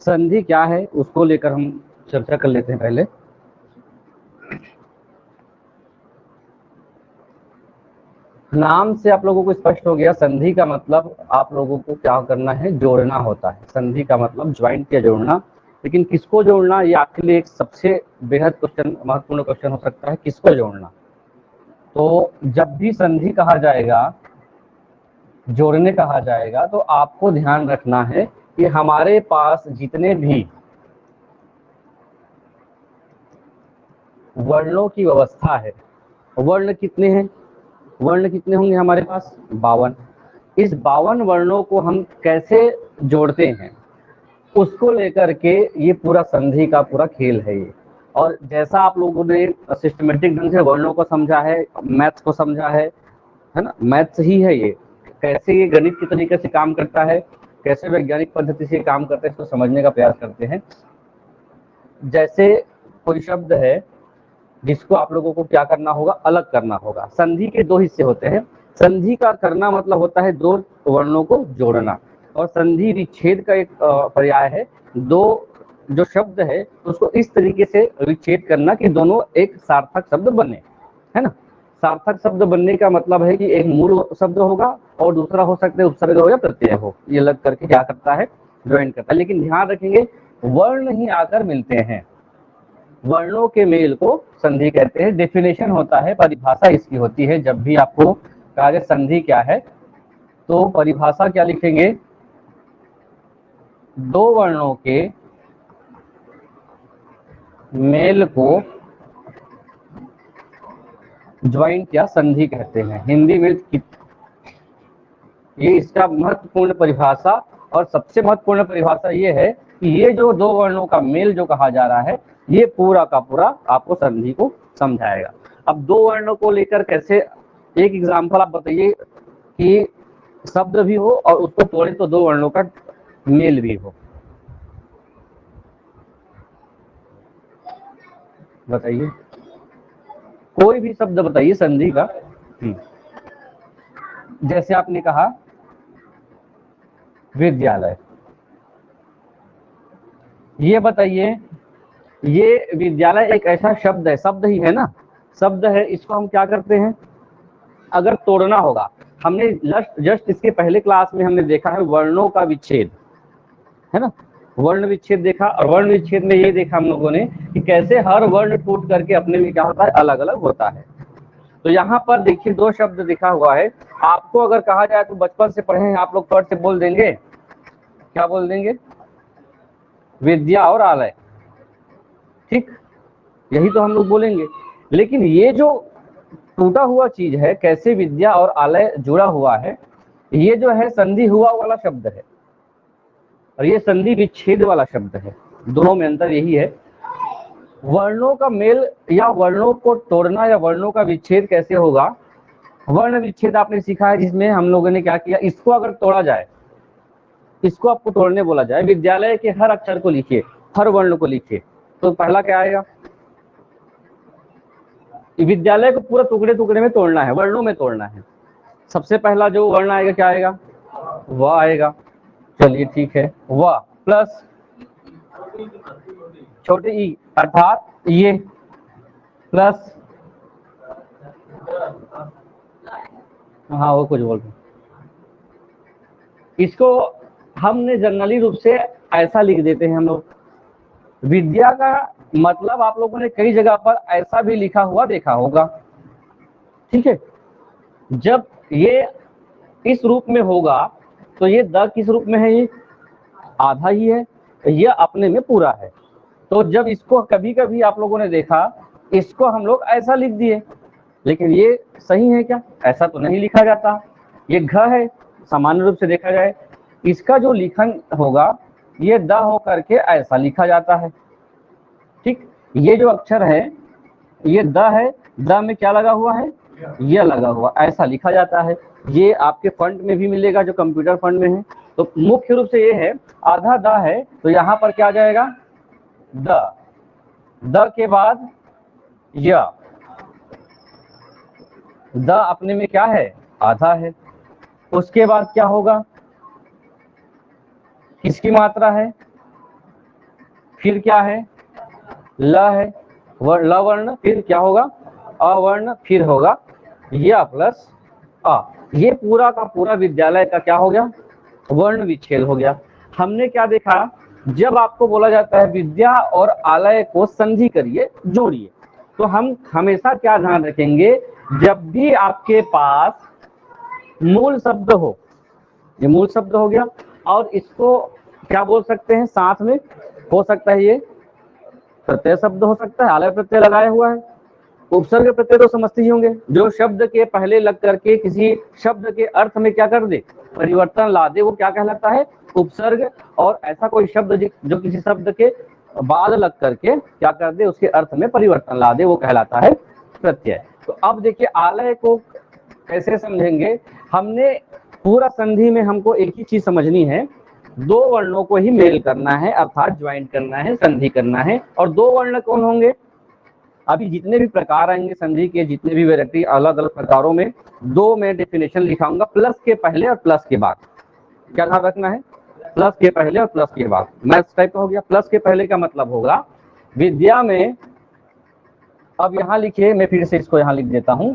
संधि क्या है उसको लेकर हम चर्चा कर लेते हैं। पहले नाम से आप लोगों को स्पष्ट हो गया, संधि का मतलब आप लोगों को क्या करना है, जोड़ना होता है। संधि का मतलब ज्वाइंट या जोड़ना। लेकिन किसको जोड़ना, ये आपके लिए एक सबसे बेहद क्वेश्चन, महत्वपूर्ण क्वेश्चन हो सकता है, किसको जोड़ना। तो जब भी संधि कहा जाएगा, जोड़ने कहा जाएगा, तो आपको ध्यान रखना है कि हमारे पास जितने भी वर्णों की व्यवस्था है, वर्ण कितने हैं, वर्ण कितने होंगे हमारे पास, 52। इस 52 वर्णों को हम कैसे जोड़ते हैं, उसको लेकर के ये पूरा संधि का पूरा खेल है ये। और जैसा आप लोगों ने सिस्टमेटिक ढंग से वर्णों को समझा है, मैथ्स को समझा है ना, मैथ्स ही है ये, कैसे ये गणित की तरीके से काम करता है, कैसे वैज्ञानिक पद्धति से काम करते हैं, इसको समझने का प्रयास करते हैं। जैसे कोई शब्द है जिसको आप लोगों को क्या करना होगा, अलग करना होगा। संधि के दो हिस्से होते हैं। संधि का करना मतलब होता है दो वर्णों को जोड़ना, और संधि विच्छेद का एक पर्याय है, दो जो शब्द है उसको इस तरीके से विच्छेद करना कि दोनों एक सार्थक शब्द बने, है ना। सार्थक शब्द बनने का मतलब है कि एक मूल शब्द होगा और दूसरा हो सकता है उपसर्ग हो या प्रत्यय हो, ये लग करके क्या करता है, ज्वाइन करता है। लेकिन ध्यान रखेंगे वर्ण ही आकर मिलते हैं, वर्णों के मेल को संधि कहते हैं। डेफिनेशन होता है, परिभाषा इसकी होती है। जब भी आपको कहा जाए संधि क्या है, तो परिभाषा क्या लिखेंगे, दो वर्णों के मेल को ज्वाइंट या संधि कहते हैं। हिंदी में ये इसका महत्वपूर्ण परिभाषा, और सबसे महत्वपूर्ण परिभाषा ये है कि ये जो दो वर्णों का मेल जो कहा जा रहा है, ये पूरा का पूरा आपको संधि को समझाएगा। अब दो वर्णों को लेकर कैसे, एक एग्जांपल आप बताइए कि शब्द भी हो और उसको तोड़े तो दो वर्णों का मेल भी हो, बताइए कोई भी शब्द बताइए संधि का। जैसे आपने कहा विद्यालय, ये बताइए, ये विद्यालय एक ऐसा शब्द है, शब्द ही है ना, शब्द है, इसको हम क्या करते हैं, अगर तोड़ना होगा, हमने जस्ट इसके पहले क्लास में हमने देखा है वर्णों का विच्छेद, है ना, वर्ण विच्छेद देखा। और वर्ण विच्छेद में ये देखा हम लोगों ने कि कैसे हर वर्ण टूट करके अपने में क्या होता है, अलग अलग होता है। तो यहाँ पर देखिए दो शब्द लिखा हुआ है, आपको अगर कहा जाए तो बचपन से पढ़े हैं आप लोग, फट से बोल देंगे, क्या बोल देंगे, विद्या और आलय, ठीक, यही तो हम लोग बोलेंगे। लेकिन ये जो टूटा हुआ चीज है, कैसे विद्या और आलय जुड़ा हुआ है, ये जो है संधि हुआ वाला शब्द है, और ये संधि विच्छेद वाला शब्द है। दोनों में अंतर यही है। वर्णों का मेल या वर्णों को तोड़ना या वर्णों का विच्छेद कैसे होगा, वर्ण विच्छेद आपने सीखा है, जिसमें हम लोगों ने क्या किया, इसको अगर तोड़ा जाए, इसको आपको तोड़ने बोला जाए, विद्यालय के हर अक्षर को लिखिए, हर वर्ण को लिखिए, तो पहला क्या आएगा, विद्यालय को पूरा टुकड़े टुकड़े में तोड़ना है, वर्णों में तोड़ना है। सबसे पहला जो वर्ण आएगा क्या आएगा, व आएगा। चलिए ठीक है, व प्लस छोटे ई अर्थात ये, प्लस, हाँ वो कुछ बोल रहे, इसको हमने जनरली रूप से ऐसा लिख देते हैं हम लोग। विद्या का मतलब आप लोगों ने कई जगह पर ऐसा भी लिखा हुआ देखा होगा, ठीक है। जब ये इस रूप में होगा तो ये द किस रूप में है, ये आधा ही है, ये अपने में पूरा है। तो जब इसको कभी कभी आप लोगों ने देखा, इसको हम लोग ऐसा लिख दिए, लेकिन ये सही है क्या, ऐसा तो नहीं लिखा जाता। ये घ है, सामान्य रूप से देखा जाए इसका जो लिखन होगा ये द हो करके ऐसा लिखा जाता है, ठीक। ये जो अक्षर है ये द है, द में क्या लगा हुआ है, ये लगा हुआ, ऐसा लिखा जाता है। ये आपके फंड में भी मिलेगा जो कंप्यूटर फंड में है। तो मुख्य रूप से ये है, आधा द है तो यहाँ पर क्या आ जाएगा, द के बाद य, द अपने में क्या है, आधा है। उसके बाद क्या होगा, किसकी मात्रा है, फिर क्या है, ल है, ल वर्ण, फिर क्या होगा, अवर्ण, फिर होगा या प्लस आ। ये पूरा का पूरा विद्यालय का क्या हो गया, वर्ण विच्छेद हो गया। हमने क्या देखा, जब आपको बोला जाता है विद्या और आलय को संधि करिए, जोड़िए, तो हम हमेशा क्या ध्यान रखेंगे, जब भी आपके पास मूल शब्द हो, ये मूल शब्द हो गया, और इसको क्या बोल सकते हैं, साथ में हो सकता है ये प्रत्यय शब्द हो सकता है, आलय प्रत्यय लगाया हुआ है। उपसर्ग प्रत्यय तो समझते ही होंगे, जो शब्द के पहले लग करके किसी शब्द के अर्थ में क्या कर दे, परिवर्तन ला दे, वो क्या कहलाता है, उपसर्ग। और ऐसा कोई शब्द जो किसी शब्द के बाद लग करके क्या कर दे, उसके अर्थ में परिवर्तन ला दे, वो कहलाता है प्रत्यय। तो अब देखिए आलय को कैसे समझेंगे, हमने पूरा संधि में हमको एक ही चीज समझनी है, दो वर्णों को ही मेल करना है, अर्थात ज्वाइंट करना है, संधि करना है। और दो वर्ण कौन होंगे, अभी जितने भी प्रकार आएंगे संधि के, जितने भी वैरायटी अलग अलग प्रकारों में, दो मैं डेफिनेशन लिखाऊंगा, प्लस के पहले और प्लस के बाद। क्या ध्यान रखना है, प्लस के पहले और प्लस के बाद। मैथ्स टाइप का हो गया। प्लस के पहले का मतलब होगा विद्या में, अब यहां लिखिए, मैं फिर से इसको यहां लिख देता हूं,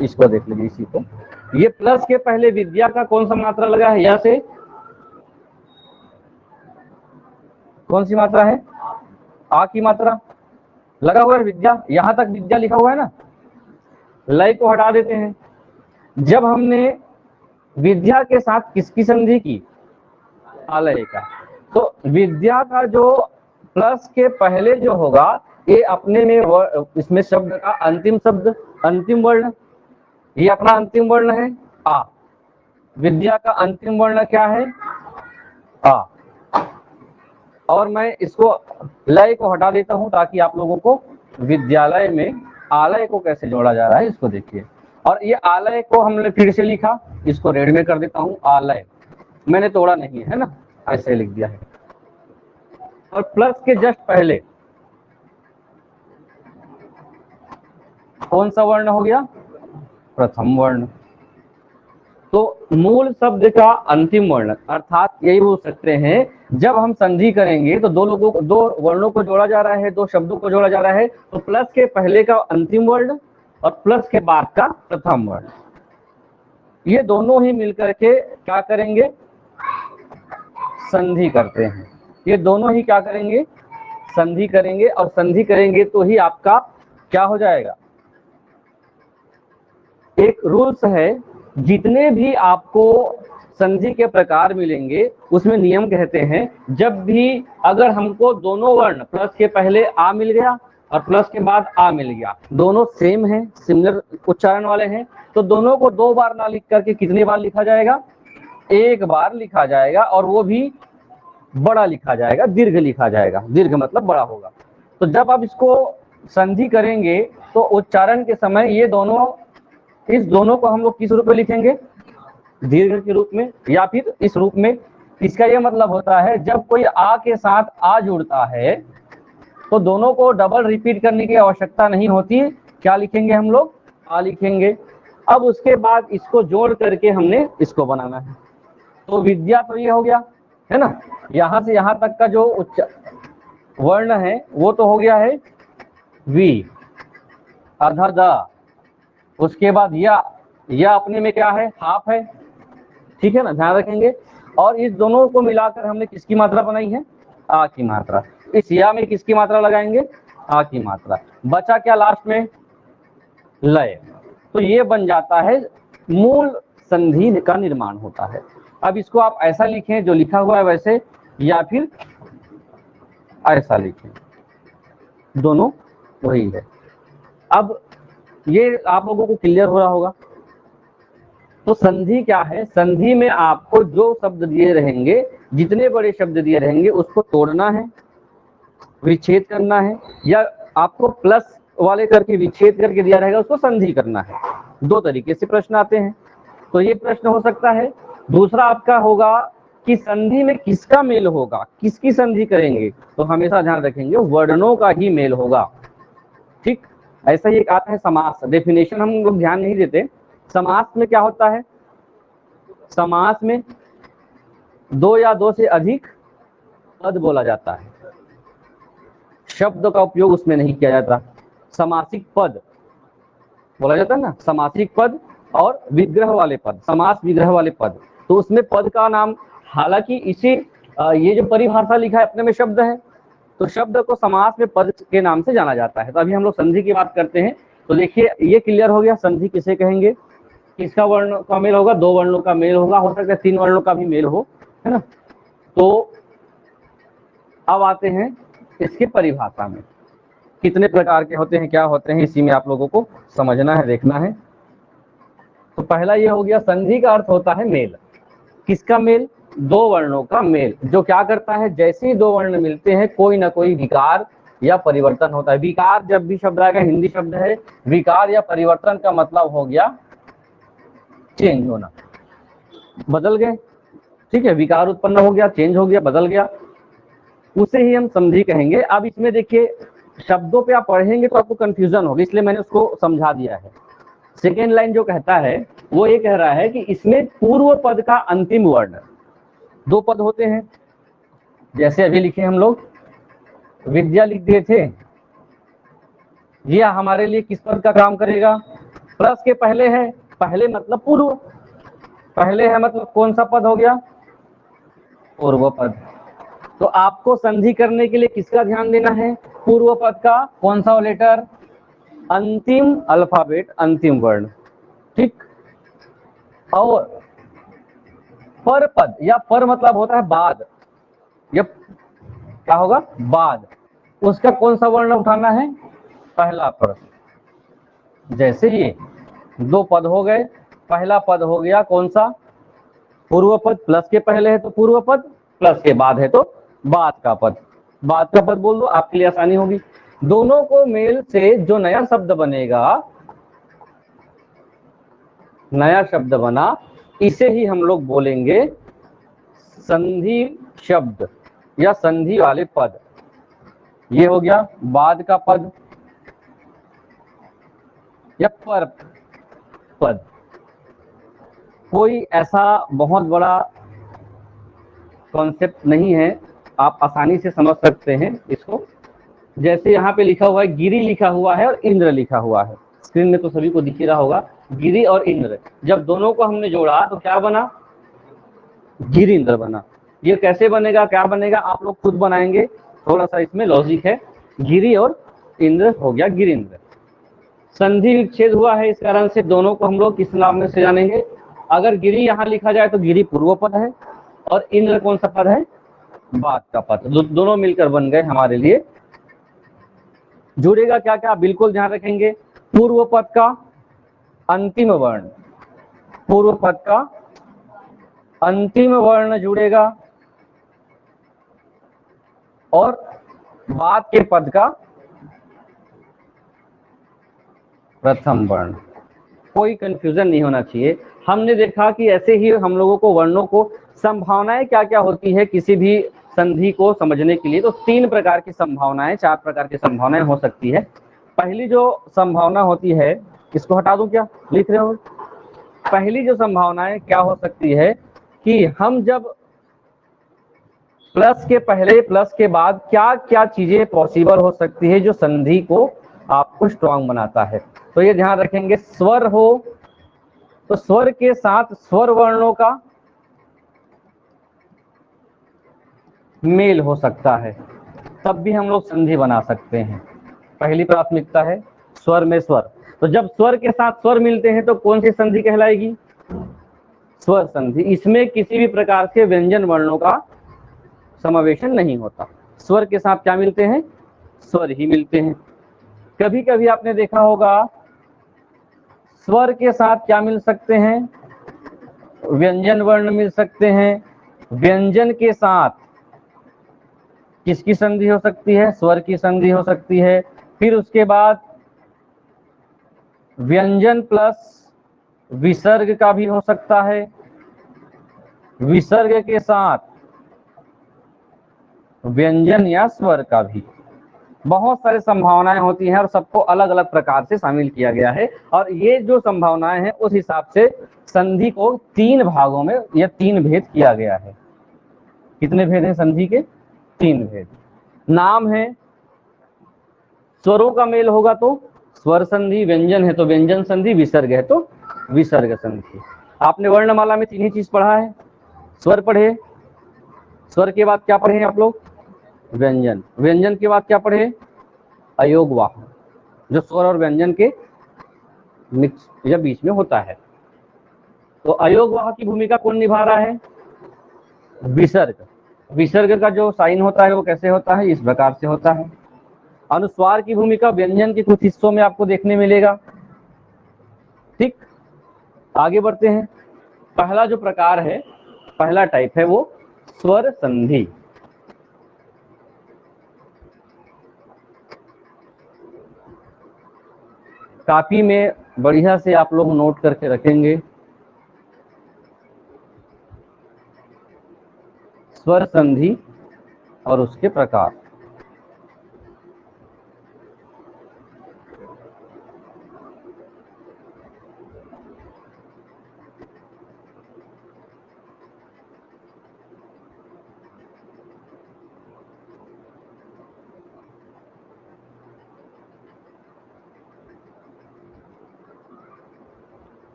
इसको देख लीजिए, इसी को, ये प्लस के पहले विद्या का कौन सा मात्रा लगा है, यहां से कौन सी मात्रा है, आ की मात्रा लगा हुआ है, विद्या, यहां तक विद्या लिखा हुआ है ना, लय को हटा देते हैं। जब हमने विद्या के साथ किसकी संधि की, आलय का, तो विद्या का जो प्लस के पहले जो होगा, ये अपने में इसमें शब्द का अंतिम शब्द, अंतिम वर्ण, ये अपना अंतिम वर्ण है आ। विद्या का अंतिम वर्ण क्या है, आ। और मैं इसको लय को हटा देता हूं ताकि आप लोगों को विद्यालय में आलय को कैसे जोड़ा जा रहा है इसको देखिए। और ये आलय को हमने फिर से लिखा, इसको रेड में कर देता हूं, आलय, मैंने तोड़ा नहीं है ना, ऐसे लिख दिया है। और प्लस के जस्ट पहले कौन सा वर्ण हो गया, प्रथम वर्ण। तो मूल शब्द का अंतिम वर्ण, अर्थात यही बोल सकते हैं, जब हम संधि करेंगे तो दो वर्णों को जोड़ा जा रहा है, दो शब्दों को जोड़ा जा रहा है, तो प्लस के पहले का अंतिम वर्ण और प्लस के बाद का प्रथम वर्ण, ये दोनों ही मिलकर के क्या करेंगे, संधि करते हैं। ये दोनों ही क्या करेंगे, संधि करेंगे। और संधि करेंगे तो ही आपका क्या हो जाएगा, एक रूल्स है, जितने भी आपको संधि के प्रकार मिलेंगे उसमें नियम कहते हैं, जब भी अगर हमको दोनों वर्ण प्लस के पहले आ मिल गया और प्लस के बाद आ मिल गया, दोनों सेम है, सिमिलर उच्चारण वाले हैं, तो दोनों को दो बार ना लिख करके कितनी बार लिखा जाएगा, एक बार लिखा जाएगा, और वो भी बड़ा लिखा जाएगा, दीर्घ लिखा जाएगा, दीर्घ मतलब बड़ा होगा। तो जब आप इसको संधि करेंगे तो उच्चारण के समय ये दोनों, इस दोनों को हम लोग किस रूप में लिखेंगे, दीर्घ के रूप में, या फिर इस रूप में। इसका यह मतलब होता है, जब कोई आ के साथ आ जुड़ता है तो दोनों को डबल रिपीट करने की आवश्यकता नहीं होती, क्या लिखेंगे हम लोग, आ लिखेंगे। अब उसके बाद इसको जोड़ करके हमने इसको बनाना है। तो विद्या तो ये हो गया है ना, यहां से यहां तक का जो वर्ण है वो तो हो गया है वी, अधा द, उसके बाद या अपने में क्या है, हाफ है, ठीक है ना, ध्यान रखेंगे। और इस दोनों को मिलाकर हमने किसकी मात्रा बनाई है, आ की मात्रा। इस या में किसकी मात्रा लगाएंगे, आ की मात्रा। बचा क्या लास्ट में, लय। तो ये बन जाता है, मूल संधि का निर्माण होता है। अब इसको आप ऐसा लिखें जो लिखा हुआ है वैसे, या फिर ऐसा लिखें, दोनों वही है। अब ये आप लोगों को क्लियर हो रहा होगा। तो संधि क्या है, संधि में आपको जो शब्द दिए रहेंगे, जितने बड़े शब्द दिए रहेंगे, उसको तोड़ना है, विच्छेद करना है, या आपको प्लस वाले करके विच्छेद करके दिया रहेगा, उसको संधि करना है। दो तरीके से प्रश्न आते हैं। तो ये प्रश्न हो सकता है। दूसरा आपका होगा कि संधि में किसका मेल होगा, किसकी संधि करेंगे, तो हमेशा ध्यान रखेंगे वर्णों का ही मेल होगा, ठीक। ऐसा ही एक आता है समास, डेफिनेशन हम लोग ध्यान नहीं देते। समास में क्या होता है, समास में दो या दो से अधिक पद बोला जाता है। शब्द का उपयोग उसमें नहीं किया जाता। समासिक पद बोला जाता है ना, समासिक पद और विग्रह वाले पद, समास विग्रह वाले पद, तो उसमें पद का नाम, हालांकि इसे ये जो परिभाषा लिखा है अपने में शब्द है, तो शब्द को समास में पद के नाम से जाना जाता है। तो अभी हम लोग संधि की बात करते हैं। तो देखिए ये क्लियर हो गया, संधि किसे कहेंगे, किसका वर्ण का मेल होगा, दो वर्णों का मेल होगा, हो सकता है तीन वर्णों का भी मेल हो, है ना। तो अब आते हैं इसके परिभाषा में, कितने प्रकार के होते हैं, क्या होते हैं, इसी में आप लोगों को समझना है, देखना है। तो पहला ये हो गया, संधि का अर्थ होता है मेल। किसका मेल, दो वर्णों का मेल, जो क्या करता है, जैसे ही दो वर्ण मिलते हैं कोई ना कोई विकार या परिवर्तन होता है। विकार जब भी शब्द आएगा, हिंदी शब्द है, विकार या परिवर्तन का मतलब हो गया चेंज होना, बदल गए, ठीक है, विकार उत्पन्न हो गया, चेंज हो गया, बदल गया, उसे ही हम संधि कहेंगे। अब इसमें देखिए शब्दों पे आप पढ़ेंगे तो आपको कंफ्यूजन होगी, इसलिए मैंने उसको समझा दिया है। सेकेंड लाइन जो कहता है वो ये कह रहा है कि इसमें पूर्व पद का अंतिम वर्ण, दो पद होते हैं, जैसे अभी लिखे हम लोग विद्या लिख दिए थे, यह हमारे लिए किस पद का काम करेगा, प्लस के पहले है, पहले मतलब पूर्व, पहले है मतलब कौन सा पद हो गया, पूर्व पद। तो आपको संधि करने के लिए किसका ध्यान देना है, पूर्व पद का, कौन सा लेटर, अंतिम अल्फाबेट, अंतिम वर्ण, ठीक। और पर पद, या पर मतलब होता है बाद, या क्या होगा बाद, उसका कौन सा वर्ण उठाना है, पहला पर। जैसे ये दो पद हो गए, पहला पद हो गया कौन सा, पूर्व पद, प्लस के पहले है तो पूर्व पद, प्लस के बाद है तो बाद का पद, बाद का पद बोल दो, आपके लिए आसानी होगी। दोनों को मेल से जो नया शब्द बनेगा, नया शब्द बना, इसे ही हम लोग बोलेंगे संधि शब्द या संधि वाले पद। ये हो गया बाद का पद या पर पद। कोई ऐसा बहुत बड़ा कॉन्सेप्ट नहीं है, आप आसानी से समझ सकते हैं इसको। जैसे यहाँ पे लिखा हुआ है, गिरि लिखा हुआ है और इंद्र लिखा हुआ है, स्क्रीन में तो सभी को दिख ही रहा होगा, गिरि और इंद्र, जब दोनों को हमने जोड़ा तो क्या बना, गिरि इंद्र बना। ये कैसे बनेगा, क्या बनेगा, आप लोग खुद बनाएंगे, थोड़ा सा इसमें लॉजिक है। गिरि और इंद्र हो गया गिरि इंद्र। संधि विच्छेद हुआ है, इस कारण से दोनों को हम लोग किस नाम में से जानेंगे, अगर गिरि यहाँ लिखा जाए तो गिरि पूर्व पद है और इंद्र कौन सा पद है, बाद का पद। दोनों मिलकर बन गए हमारे लिए। जुड़ेगा क्या क्या, बिल्कुल ध्यान रखेंगे, पूर्व पद का अंतिम वर्ण, पूर्व पद का अंतिम वर्ण जुड़ेगा और बाद के पद का प्रथम वर्ण। कोई कंफ्यूजन नहीं होना चाहिए। हमने देखा कि ऐसे ही हम लोगों को वर्णों को संभावनाएं क्या क्या होती है किसी भी संधि को समझने के लिए, तो तीन प्रकार की संभावनाएं, चार प्रकार की संभावनाएं हो सकती है। पहली जो संभावना होती है, इसको हटा दूं क्या, लिख रहे हो, पहली जो संभावनाएं क्या हो सकती है कि हम जब प्लस के पहले प्लस के बाद क्या क्या चीजें पॉसिबल हो सकती है जो संधि को आपको स्ट्रांग बनाता है। तो ये ध्यान रखेंगे, स्वर हो तो स्वर के साथ स्वर वर्णों का मेल हो सकता है, तब भी हम लोग संधि बना सकते हैं। पहली प्राथमिकता है स्वर में स्वर, तो जब स्वर के साथ स्वर मिलते हैं तो कौन सी संधि कहलाएगी, स्वर संधि। इसमें किसी भी प्रकार के व्यंजन वर्णों का समावेशन नहीं होता, स्वर के साथ क्या मिलते हैं, स्वर ही मिलते हैं। कभी कभी आपने देखा होगा स्वर के साथ क्या मिल सकते हैं, व्यंजन वर्ण मिल सकते हैं। व्यंजन के साथ किसकी संधि हो सकती है, स्वर की संधि हो सकती है। फिर उसके बाद व्यंजन प्लस विसर्ग का भी हो सकता है, विसर्ग के साथ व्यंजन या स्वर का भी। बहुत सारी संभावनाएं होती हैं और सबको अलग अलग प्रकार से शामिल किया गया है। और ये जो संभावनाएं हैं उस हिसाब से संधि को तीन भागों में या तीन भेद किया गया है। कितने भेद हैं संधि के? 3 भेद। नाम है, स्वरों का मेल होगा तो स्वर संधि, व्यंजन है तो व्यंजन संधि, विसर्ग है तो विसर्ग संधि। आपने वर्णमाला में 3 ही चीज पढ़ा है, स्वर पढ़े, स्वर के बाद क्या पढ़े आप लोग? व्यंजन, व्यंजन के बाद क्या पढ़े? अयोगवाह, जो स्वर और व्यंजन के मिक्स या बीच में होता है। तो अयोगवाह की भूमिका कौन निभा रहा है? विसर्ग। विसर्ग का जो साइन होता है वो कैसे होता है? इस प्रकार से होता है। अनुस्वार की भूमिका व्यंजन के कुछ हिस्सों में आपको देखने मिलेगा। ठीक, आगे बढ़ते हैं। पहला जो प्रकार है, पहला टाइप है वो स्वर संधि। कॉपी में बढ़िया से आप लोग नोट करके रखेंगे, स्वर संधि और उसके प्रकार।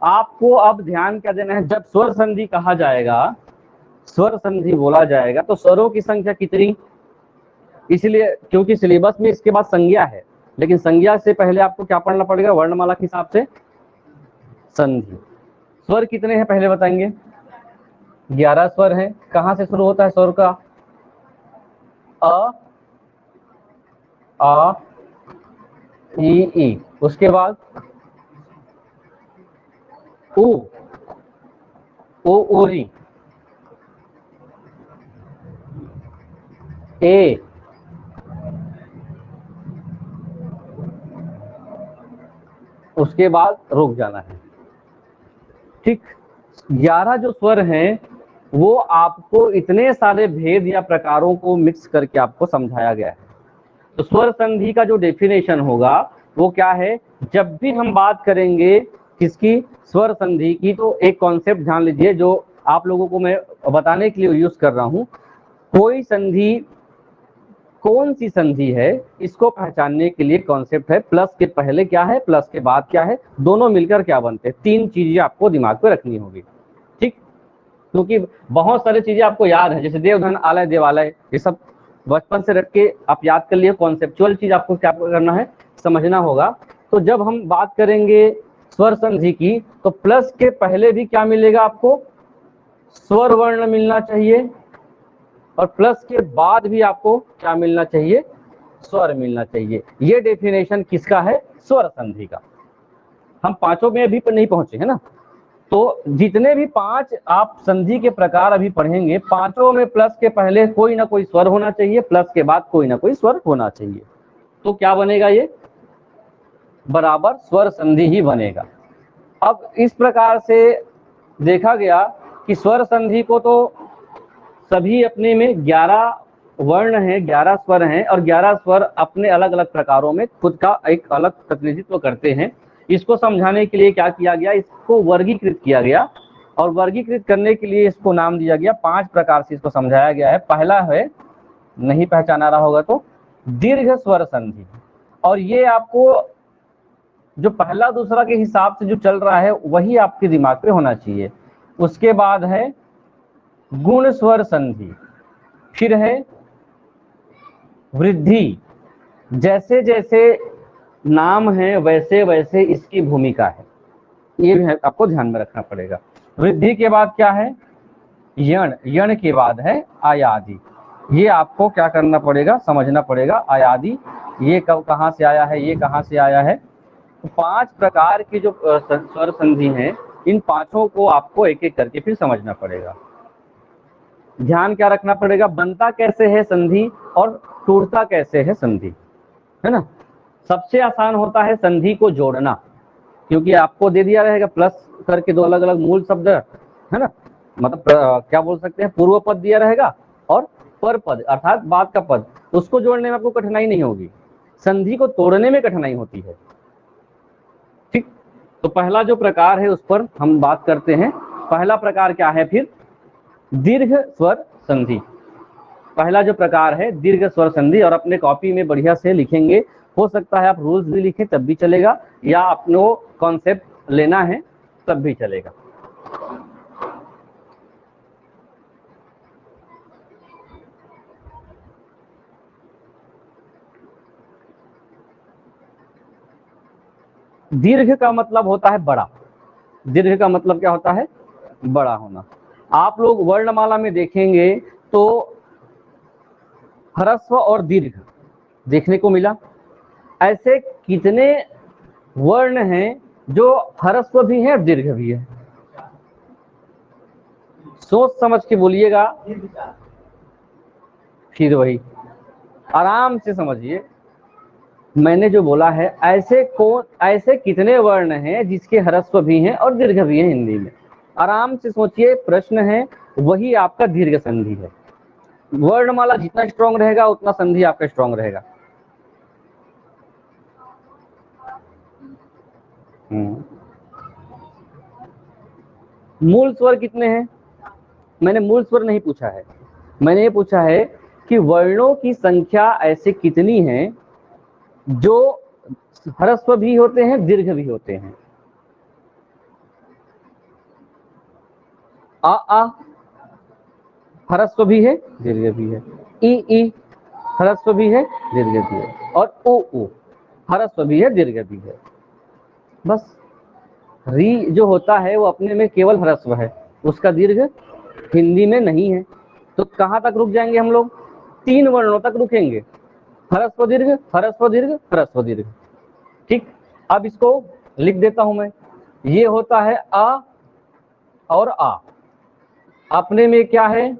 आपको अब ध्यान क्या देना है, जब स्वर संधि कहा जाएगा, स्वर संधि बोला जाएगा तो स्वरों की संख्या कितनी? इसलिए क्योंकि सिलेबस में इसके बाद संज्ञा है, लेकिन संज्ञा से पहले आपको क्या पढ़ना पड़ेगा? वर्णमाला के हिसाब से संधि। स्वर कितने हैं पहले बताएंगे? 11 स्वर हैं। कहां से शुरू होता है स्वर का? अ, आ, ई। उसके बाद उ, ओरी, ए, उसके बाद रुक जाना है। ठीक, 11 जो स्वर हैं वो आपको इतने सारे भेद या प्रकारों को मिक्स करके आपको समझाया गया है। तो स्वर संधि का जो डेफिनेशन होगा वो क्या है? जब भी हम बात करेंगे किसकी? स्वर संधि की, तो एक कॉन्सेप्ट ध्यान लीजिए जो आप लोगों को मैं बताने के लिए यूज कर रहा हूं। कोई संधि कौन सी संधि है, इसको पहचानने के लिए कॉन्सेप्ट है प्लस के पहले क्या है, प्लस के बाद क्या है, दोनों मिलकर क्या बनते हैं। 3 चीजें आपको दिमाग में रखनी होगी। ठीक, क्योंकि बहुत सारी चीजें आपको याद है, जैसे देवधन, आलय, देवालय, ये सब बचपन से रख के आप याद कर लिए। कॉन्सेप्चुअल चीज आपको क्या करना है? समझना होगा। तो जब हम बात करेंगे स्वर संधि की, तो प्लस के पहले भी क्या मिलेगा आपको? स्वर वर्ण मिलना चाहिए, और प्लस के बाद भी आपको क्या मिलना चाहिए? स्वर मिलना चाहिए। ये डेफिनेशन किसका है? स्वर संधि का। हम पांचों में अभी नहीं पहुंचे है ना। तो जितने भी 5 आप संधि के प्रकार अभी पढ़ेंगे, पांचों में प्लस के पहले कोई ना कोई स्वर होना चाहिए, प्लस के बाद कोई ना कोई स्वर होना चाहिए। तो क्या बनेगा? ये बराबर स्वर संधि ही बनेगा। अब इस प्रकार से देखा गया कि स्वर संधि को तो सभी अपने में 11 वर्ण हैं, 11 स्वर हैं, और 11 स्वर अपने अलग अलग प्रकारों में खुद का एक अलग प्रतिनिधित्व करते हैं। इसको समझाने के लिए क्या किया गया? इसको वर्गीकृत किया गया, और वर्गीकृत करने के लिए इसको नाम दिया गया। 5 प्रकार से इसको समझाया गया है। पहला है, नहीं पहचाना रहा होगा तो, दीर्घ स्वर संधि। और ये आपको जो पहला दूसरा के हिसाब से जो चल रहा है वही आपके दिमाग पे होना चाहिए। उसके बाद है गुण स्वर संधि, फिर है वृद्धि। जैसे जैसे नाम है वैसे वैसे इसकी भूमिका है, ये भी आपको ध्यान में रखना पड़ेगा। वृद्धि के बाद क्या है? यण। यण के बाद है आयादि। ये आपको क्या करना पड़ेगा? समझना पड़ेगा। आयादि ये कब कहां से आया है, ये कहां से आया है। तो 5 प्रकार की जो स्वर संधि हैं, इन पांचों को आपको एक एक करके फिर समझना पड़ेगा। ध्यान क्या रखना पड़ेगा? बनता कैसे है संधि और टूटता कैसे है संधि, है ना। सबसे आसान होता है संधि को जोड़ना, क्योंकि आपको दे दिया रहेगा प्लस करके 2 अलग अलग मूल शब्द, है ना। मतलब क्या बोल सकते हैं, पूर्व पद दिया रहेगा और पर पद अर्थात बाद का पद, उसको जोड़ने में आपको कठिनाई नहीं होगी। संधि को तोड़ने में कठिनाई होती है। ठीक, तो पहला जो प्रकार है उस पर हम बात करते हैं। पहला प्रकार क्या है फिर? दीर्घ स्वर संधि पहला जो प्रकार है दीर्घ स्वर संधि, और अपने कॉपी में बढ़िया से लिखेंगे। हो सकता है आप रूल्स भी लिखें तब भी चलेगा, या अपनो कॉन्सेप्ट लेना है तब भी चलेगा। दीर्घ का मतलब होता है बड़ा। दीर्घ का मतलब क्या होता है? बड़ा होना। आप लोग वर्णमाला में देखेंगे तो ह्रस्व और दीर्घ देखने को मिला। ऐसे कितने वर्ण हैं जो ह्रस्व भी है दीर्घ भी है? सोच समझ के बोलिएगा, फिर वही आराम से समझिए। मैंने जो बोला है ऐसे कितने वर्ण हैं जिसके ह्रस्व भी हैं और दीर्घ भी हैं हिंदी में? आराम से सोचिए, प्रश्न है, वही आपका दीर्घ संधि है। वर्णमाला जितना स्ट्रांग रहेगा उतना संधि आपका स्ट्रांग रहेगा। मूल स्वर कितने हैं? मैंने मूल स्वर नहीं पूछा है, मैंने ये पूछा है कि वर्णों की संख्या ऐसे कितनी है जो ह्रस्व भी होते हैं दीर्घ भी होते हैं। आ ह्रस्व भी है दीर्घ भी है, ई ह्रस्व भी है दीर्घ भी है, और उ ह्रस्व भी है दीर्घ भी है। बस री जो होता है वो अपने में केवल ह्रस्व है, उसका दीर्घ हिंदी में नहीं है। तो कहां तक रुक जाएंगे हम लोग? 3 वर्णों तक रुकेंगे, ह्रस्व दीर्घ ह्रस्व दीर्घ ह्रस्व दीर्घ। ठीक, अब इसको लिख देता हूं मैं। ये होता है आ और आ, अपने में क्या है?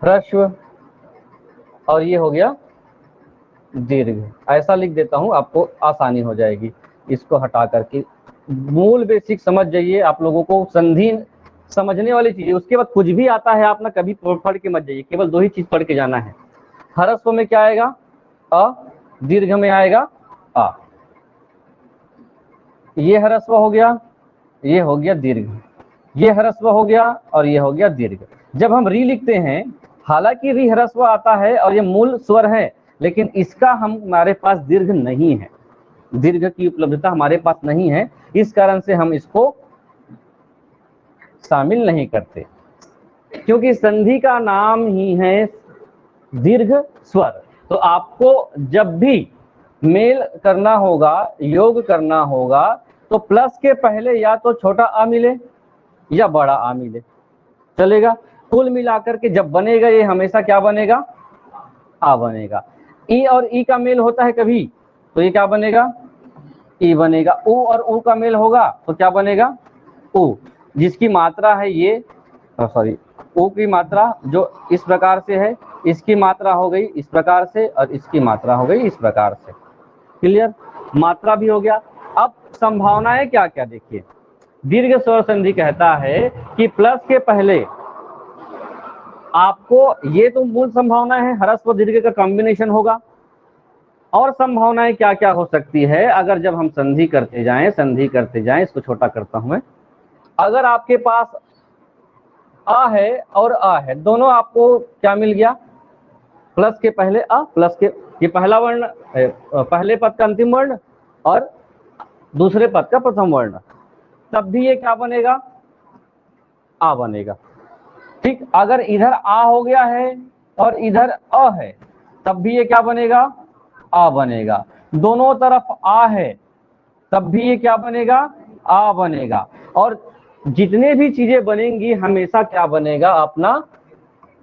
ह्रस्व, और ये हो गया दीर्घ। ऐसा लिख देता हूं, आपको आसानी हो जाएगी। इसको हटा करके मूल बेसिक समझ जाइए। आप लोगों को संधि समझने वाली चीज है, उसके बाद कुछ भी आता है आप ना कभी पढ़ के मत जाइए, केवल 2 ही चीज पढ़ के जाना है। ह्रस्व में क्या आएगा? अ, दीर्घ में आएगा आ। ये ह्रस्व हो गया, ये हो गया दीर्घ, ये ह्रस्व हो गया और ये हो गया दीर्घ। जब हम री लिखते हैं, हालांकि री ह्रस्व आता है और ये मूल स्वर है, लेकिन इसका हमारे पास दीर्घ नहीं है, दीर्घ की उपलब्धता हमारे पास नहीं है, इस कारण से हम इसको शामिल नहीं करते, क्योंकि संधि का नाम ही है दीर्घ स्वर। तो आपको जब भी मेल करना होगा, योग करना होगा, तो प्लस के पहले या तो छोटा आ मिले या बड़ा आ मिले, चलेगा। कुल मिलाकर के जब बनेगा ये हमेशा क्या बनेगा? आ बनेगा। ई और ई का मेल होता है कभी, तो ये क्या बनेगा? ई बनेगा। उ और उ का मेल होगा तो क्या बनेगा? उ। जिसकी मात्रा है ये, सॉरी, उ की मात्रा जो इस प्रकार से है, इसकी मात्रा हो गई इस प्रकार से, और इसकी मात्रा हो गई इस प्रकार से। क्लियर? मात्रा भी हो गया। अब संभावनाएं क्या क्या देखिए। दीर्घ स्वर संधि कहता है कि प्लस के पहले आपको, ये तो मूल संभावना है, ह्रस्व दीर्घ का कॉम्बिनेशन होगा। और संभावनाएं क्या क्या हो सकती है अगर जब हम संधि करते जाएं, इसको छोटा करता हूं मैं। अगर आपके पास आ है और आ है, दोनों आपको क्या मिल गया? प्लस के पहले आ, प्लस के, ये पहला वर्ण, पहले पद का अंतिम वर्ण और दूसरे पद का प्रथम वर्ण, तब भी ये क्या बनेगा? आ बनेगा। ठीक, अगर इधर आ हो गया है और इधर अ है, तब भी ये क्या बनेगा? आ बनेगा। दोनों तरफ आ है, तब भी ये क्या बनेगा? आ बनेगा। और जितने भी चीजें बनेंगी हमेशा क्या बनेगा? अपना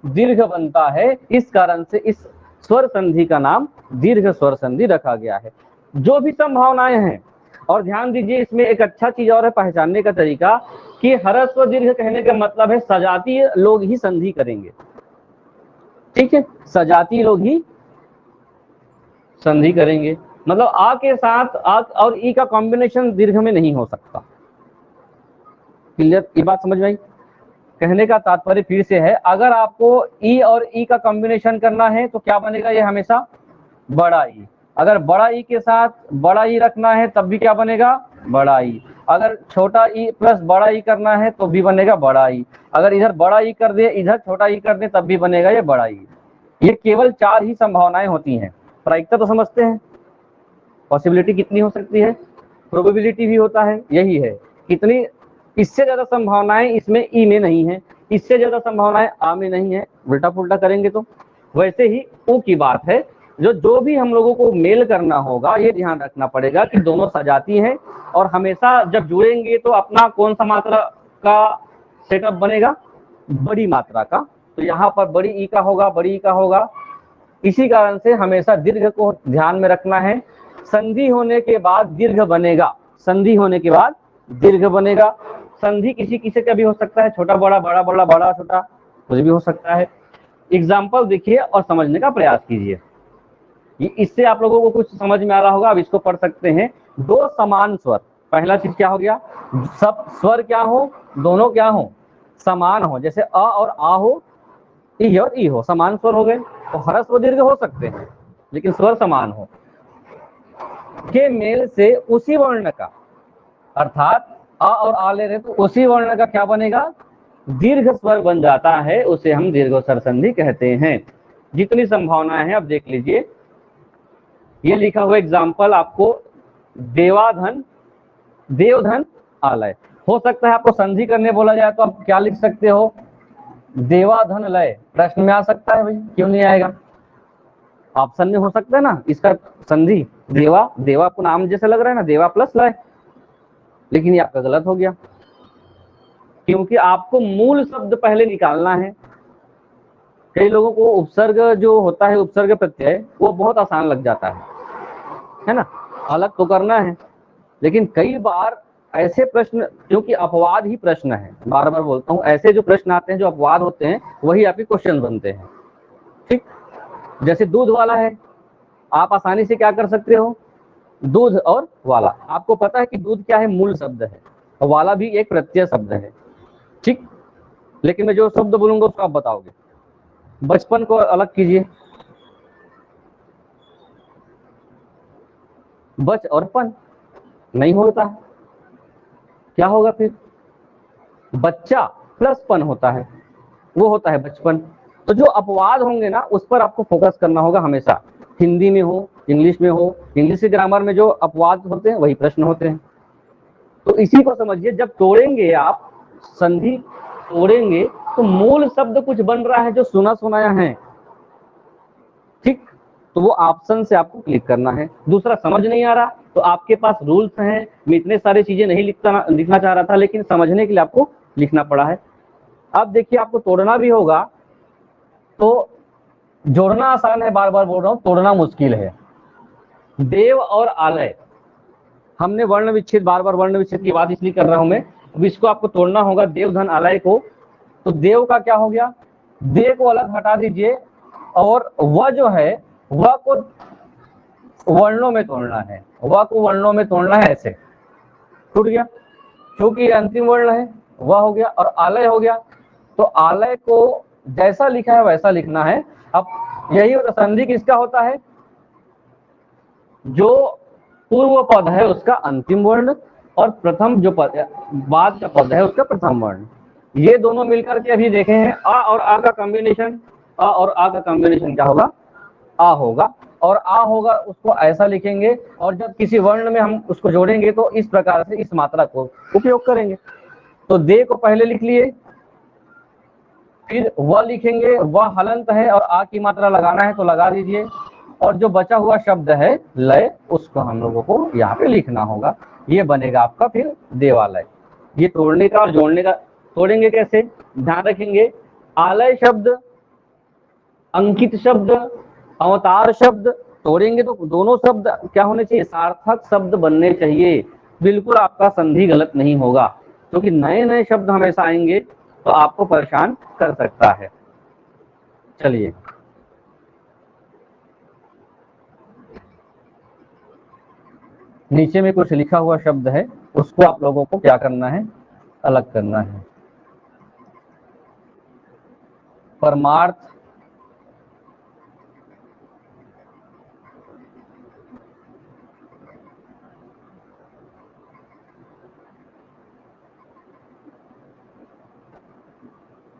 दीर्घ बनता है। इस कारण से इस स्वर संधि का नाम दीर्घ स्वर संधि रखा गया है। जो भी संभावनाएं हैं, और ध्यान दीजिए इसमें एक अच्छा चीज और है पहचानने का तरीका, कि ह्रस्व दीर्घ कहने का मतलब है सजातीय लोग ही संधि करेंगे। ठीक है, सजातीय लोग ही संधि करेंगे, मतलब आ के साथ आ और ई का कॉम्बिनेशन दीर्घ में नहीं हो सकता। क्लियर? ये बात समझ में आई? कहने का तात्पर्य फिर से है, अगर आपको ई और ई का कॉम्बिनेशन करना है तो क्या बनेगा? ये हमेशा बड़ा ई। अगर बड़ा ई के साथ बड़ा ई रखना है तब भी क्या बनेगा? बड़ा ई। अगर छोटा ई प्लस बड़ा ई करना है तो भी बनेगा बड़ा ई, अगर इधर बड़ा ई कर दे इधर छोटा ई कर दे तब भी बनेगा ये बड़ा ई। ये केवल 4 ही संभावनाएं होती हैं। प्रायिकता तो समझते हैं, पॉसिबिलिटी कितनी हो सकती है, प्रोबेबिलिटी भी होता है, यही है कितनी। इससे ज्यादा संभावनाएं इसमें ई में नहीं है, इससे ज्यादा संभावनाएं आ में नहीं है, उल्टा पुल्टा करेंगे तो। वैसे ही ऊ की बात है, जो भी हम लोगों को मेल करना होगा ये ध्यान रखना पड़ेगा कि दोनों सजाती हैं, और हमेशा जब जुड़ेंगे तो अपना कौन सा मात्रा का सेटअप बनेगा, बड़ी मात्रा का। तो यहाँ पर बड़ी ई का होगा, बड़ी ई का होगा। इसी कारण से हमेशा दीर्घ को ध्यान में रखना है। संधि होने के बाद दीर्घ बनेगा, संधि होने के बाद दीर्घ बनेगा। संधि किसी किसी का भी हो सकता है, छोटा बड़ा, बड़ा बड़ा, बड़ा छोटा, कुछ भी हो सकता है। एग्जाम्पल देखिए और समझने का प्रयास कीजिए, इससे आप लोगों को कुछ समझ में आ रहा होगा। अब इसको पढ़ सकते हैं। दो समान स्वर, पहला चीज क्या हो गया, सब स्वर क्या हो, दोनों क्या हो, समान हो। जैसे अ और आ हो, ई और ई हो, समान स्वर हो गए। तो ह्रस्व दीर्घ हो सकते हैं लेकिन स्वर समान हो के मेल से उसी वर्ण का, अर्थात अ और आ ले रहे तो उसी वर्ण का क्या बनेगा, दीर्घ स्वर बन जाता है, उसे हम दीर्घोत्तर संधि कहते हैं। जितनी संभावनाएं हैं अब देख लीजिए। ये लिखा हुआ एग्जाम्पल आपको, देवाधन, देवधन आलय। हो सकता है आपको संधि करने बोला जाए तो आप क्या लिख सकते हो, देवाधन लय। प्रश्न में आ सकता है भाई, क्यों नहीं आएगा, ऑप्शन में हो सकता है ना इसका संधि। देवा, देवा को नाम जैसे लग रहा है ना, देवा प्लस लय, लेकिन ये आपका गलत हो गया, क्योंकि आपको मूल शब्द पहले निकालना है। कई लोगों को उपसर्ग जो होता है, उपसर्ग प्रत्यय, वो बहुत आसान लग जाता है ना, अलग तो करना है। लेकिन कई बार ऐसे प्रश्न, क्योंकि अपवाद ही प्रश्न है, बार बार बोलता हूँ, ऐसे जो प्रश्न आते हैं जो अपवाद होते हैं वही आपके क्वेश्चन बनते हैं। ठीक, जैसे दूध वाला है, आप आसानी से क्या कर सकते हो, दूध और वाला। आपको पता है कि दूध क्या है, मूल शब्द है, और वाला भी एक प्रत्यय शब्द है। ठीक, लेकिन मैं जो शब्द बोलूंगा उसको आप बताओगे। बचपन को अलग कीजिए, बच और पन नहीं होता है, क्या होगा फिर, बच्चा प्लस पन होता है, वो होता है बचपन। तो जो अपवाद होंगे ना उस पर आपको फोकस करना होगा हमेशा, हिंदी में हो, इंग्लिश में हो। इंग्लिश की ग्रामर में जो अपवाद होते हैं वही प्रश्न होते हैं। तो इसी को समझिए, जब तोड़ेंगे आप, संधि तोड़ेंगे तो मूल शब्द कुछ बन रहा है जो सुना सुनाया है। ठीक, तो वो ऑप्शन से आपको क्लिक करना है। दूसरा, समझ नहीं आ रहा तो आपके पास रूल्स हैं। मैं इतने सारी चीजें नहीं लिखना चाह रहा था, लेकिन समझने के लिए आपको लिखना पड़ा है। अब देखिए, आपको तोड़ना भी होगा, तो जोड़ना आसान है, बार बार बोल रहा हूं, तोड़ना मुश्किल है। देव और आलय, हमने वर्ण विच्छेद, बार बार वर्ण विच्छेद की बात इसलिए कर रहा हूं मैं। अब इसको आपको तोड़ना होगा, देव धन आलय को। तो देव का क्या हो गया, दे को अलग हटा दीजिए, और वह जो है वह को वर्णों में तोड़ना है, वह को वर्णों में तोड़ना है, ऐसे टूट गया, क्योंकि अंतिम वर्ण है, वह हो गया। और आलय हो गया, तो आलय को जैसा लिखा है वैसा लिखना है। अब यही होता, संधि किसका होता है, जो पूर्व पद है उसका अंतिम वर्ण, और प्रथम जो पद, बाद का पद है उसका प्रथम वर्ण। ये दोनों मिलकर के अभी देखे हैं, अ और आ का कॉम्बिनेशन, अ और आ का कॉम्बिनेशन क्या होगा, आ होगा। और आ होगा उसको ऐसा लिखेंगे, और जब किसी वर्ण में हम उसको जोड़ेंगे तो इस प्रकार से इस मात्रा को उपयोग करेंगे। तो दे को पहले लिख लिए, फिर वह लिखेंगे, वह हलंत है और आ की मात्रा लगाना है तो लगा दीजिए, और जो बचा हुआ शब्द है लय, उसको हम लोगों को यहाँ पे लिखना होगा। ये बनेगा आपका फिर देवालय। ये तोड़ने का और जोड़ने का। तोड़ेंगे कैसे, ध्यान रखेंगे, आलय शब्द, अंकित शब्द, अवतार शब्द तोड़ेंगे तो दोनों शब्द क्या होने चाहिए, सार्थक शब्द बनने चाहिए। बिल्कुल आपका संधि गलत नहीं होगा, क्योंकि नए नए शब्द हमेशा आएंगे तो आपको परेशान कर सकता है। चलिए, नीचे में कुछ लिखा हुआ शब्द है, उसको आप लोगों को क्या करना है, अलग करना है। परमार्थ,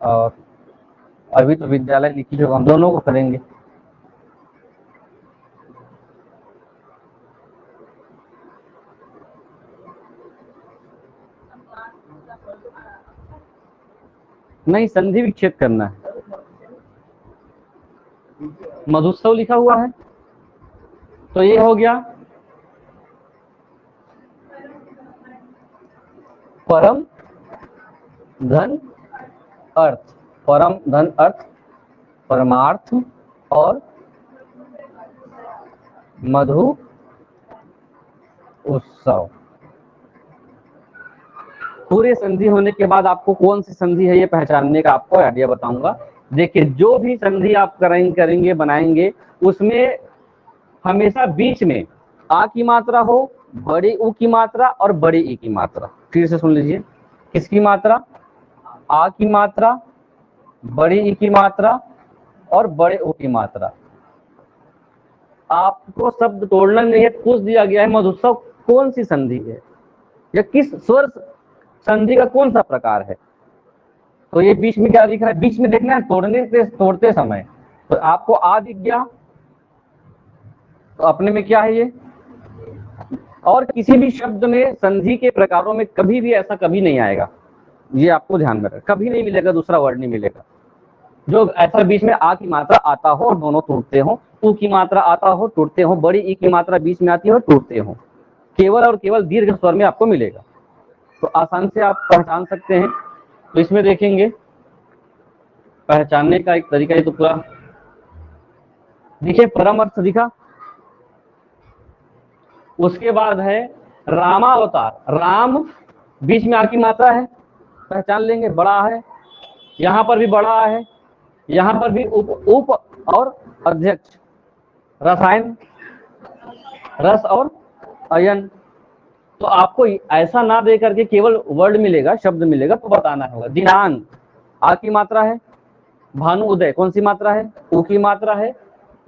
और अभी तो विद्यालय लिखित होगा, हम दोनों को करेंगे। नहीं, संधि विच्छेद करना है। मधुत्सव लिखा हुआ है, तो ये हो गया परम धन अर्थ, परम धन अर्थ, परमार्थ और मधु उत्सव। पूरे संधि होने के बाद आपको कौन सी संधि है ये पहचानने का आपको आइडिया बताऊंगा। देखिए, जो भी संधि आप करेंगे बनाएंगे, उसमें हमेशा बीच में आ की मात्रा हो, बड़ी ऊ की मात्रा और बड़ी ई की मात्रा। फिर से सुन लीजिए, किसकी मात्रा? आ की मात्रा, बड़ी ई की मात्रा और बड़े ऊ की मात्रा। आपको शब्द तोड़ना नहीं है, पूछ दिया गया है मधुत्सव कौन सी संधि है या किस स्वर संधि का कौन सा प्रकार है। तो ये बीच में क्या दिख रहा है? बीच में देखना है तोड़ते समय। तो आपको आ दिख गया, तो अपने में क्या है ये। और किसी भी शब्द में संधि के प्रकारों में कभी भी ऐसा कभी नहीं आएगा, ये आपको ध्यान में रखना। कभी नहीं मिलेगा, दूसरा वर्ड नहीं मिलेगा जो ऐसा बीच में आ की मात्रा आता हो और दोनों टूटते हो, ऊ की मात्रा आता हो टूटते हो, बड़ी ई की मात्रा बीच में आती हो टूटते हो। केवल और केवल दीर्घ स्वर में आपको मिलेगा, तो आसान से आप पहचान सकते हैं। तो इसमें देखेंगे पहचानने का एक तरीका है, तो पूरा देखिए परम अर्थ दिखा। उसके बाद है रामावतार। राम बीच में आ की मात्रा है, पहचान लेंगे, बड़ा है, यहां पर भी बड़ा है, यहां पर भी उप और अध्यक्ष, रसायन, रस और अयन। तो आपको ऐसा ना दे करके केवल वर्ड मिलेगा, शब्द मिलेगा, तो बताना होगा। दिनांक आ की मात्रा है, भानु उदय कौन सी मात्रा है? ऊ की मात्रा है,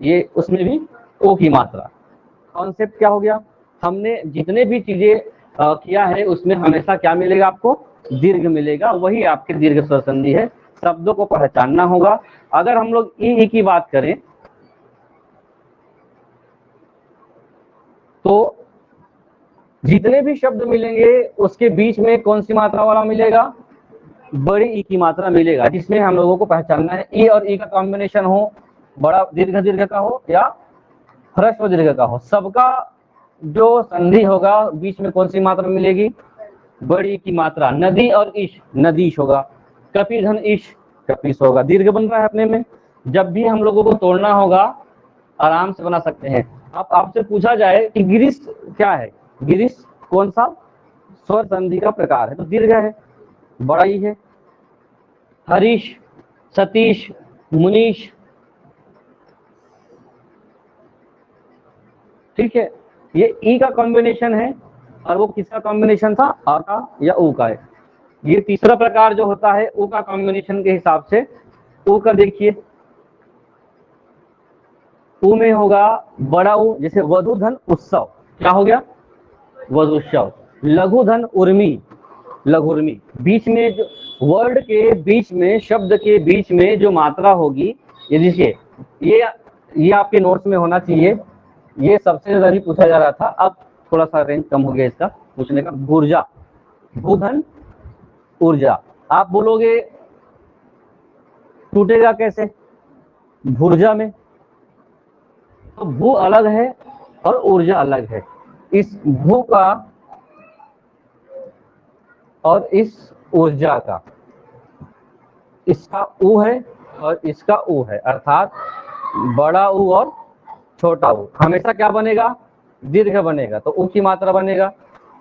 ये उसमें भी ओ की मात्रा। कॉन्सेप्ट क्या हो गया? हमने जितने भी चीजें किया है उसमें हमेशा क्या मिलेगा आपको? दीर्घ मिलेगा, वही आपके दीर्घ स्वर संधि है। शब्दों को पहचानना होगा। अगर हम लोग ई की बात करें तो जितने भी शब्द मिलेंगे उसके बीच में कौन सी मात्रा वाला मिलेगा? बड़ी ई की मात्रा मिलेगा, जिसमें हम लोगों को पहचानना है ई और ई का कॉम्बिनेशन हो, बड़ा दीर्घ दीर्घ का हो या ह्रस्व दीर्घ का हो, सबका जो संधि होगा बीच में कौन सी मात्रा मिलेगी? बड़ी की मात्रा। नदी और ईश, नदीश होगा। कपि धन ईश, कपिस होगा। दीर्घ बन रहा है अपने में। जब भी हम लोगों को तोड़ना होगा आराम से बना सकते हैं। अब आपसे पूछा जाए कि गिरीश क्या है? गिरीश कौन सा स्वर संधि का प्रकार है? तो दीर्घ है, बड़ा ही है। हरीश, सतीश, मुनीश, ठीक है, ये ई का कॉम्बिनेशन है और वो किसका कॉम्बिनेशन था? आ का या ऊ का है। ये तीसरा प्रकार जो होता है ऊ का कॉम्बिनेशन के हिसाब से, ऊ का देखिए, ऊ में होगा बड़ा ऊ, जैसे वधु धन उत्सव, क्या हो गया? वधुत्सव। लघु धन उर्मी, लघुर्मी। बीच में जो वर्ड के बीच में, शब्द के बीच में जो मात्रा होगी, ये देखिए, ये आपके नोट्स में होना चाहिए। ये सबसे ज्यादा भी पूछा जा रहा था, अब थोड़ा सा रेंज कम हो गया इसका पूछने का। भूर्जा, भूधन ऊर्जा। आप बोलोगे टूटेगा कैसे? भूर्जा में तो भू अलग है और ऊर्जा अलग है। इस भू का और इस ऊर्जा का, इसका ऊ है और इसका ऊ है, अर्थात बड़ा ऊ और छोटा ऊ। हमेशा क्या बनेगा? दीर्घ बनेगा, तो ऊ की मात्रा बनेगा।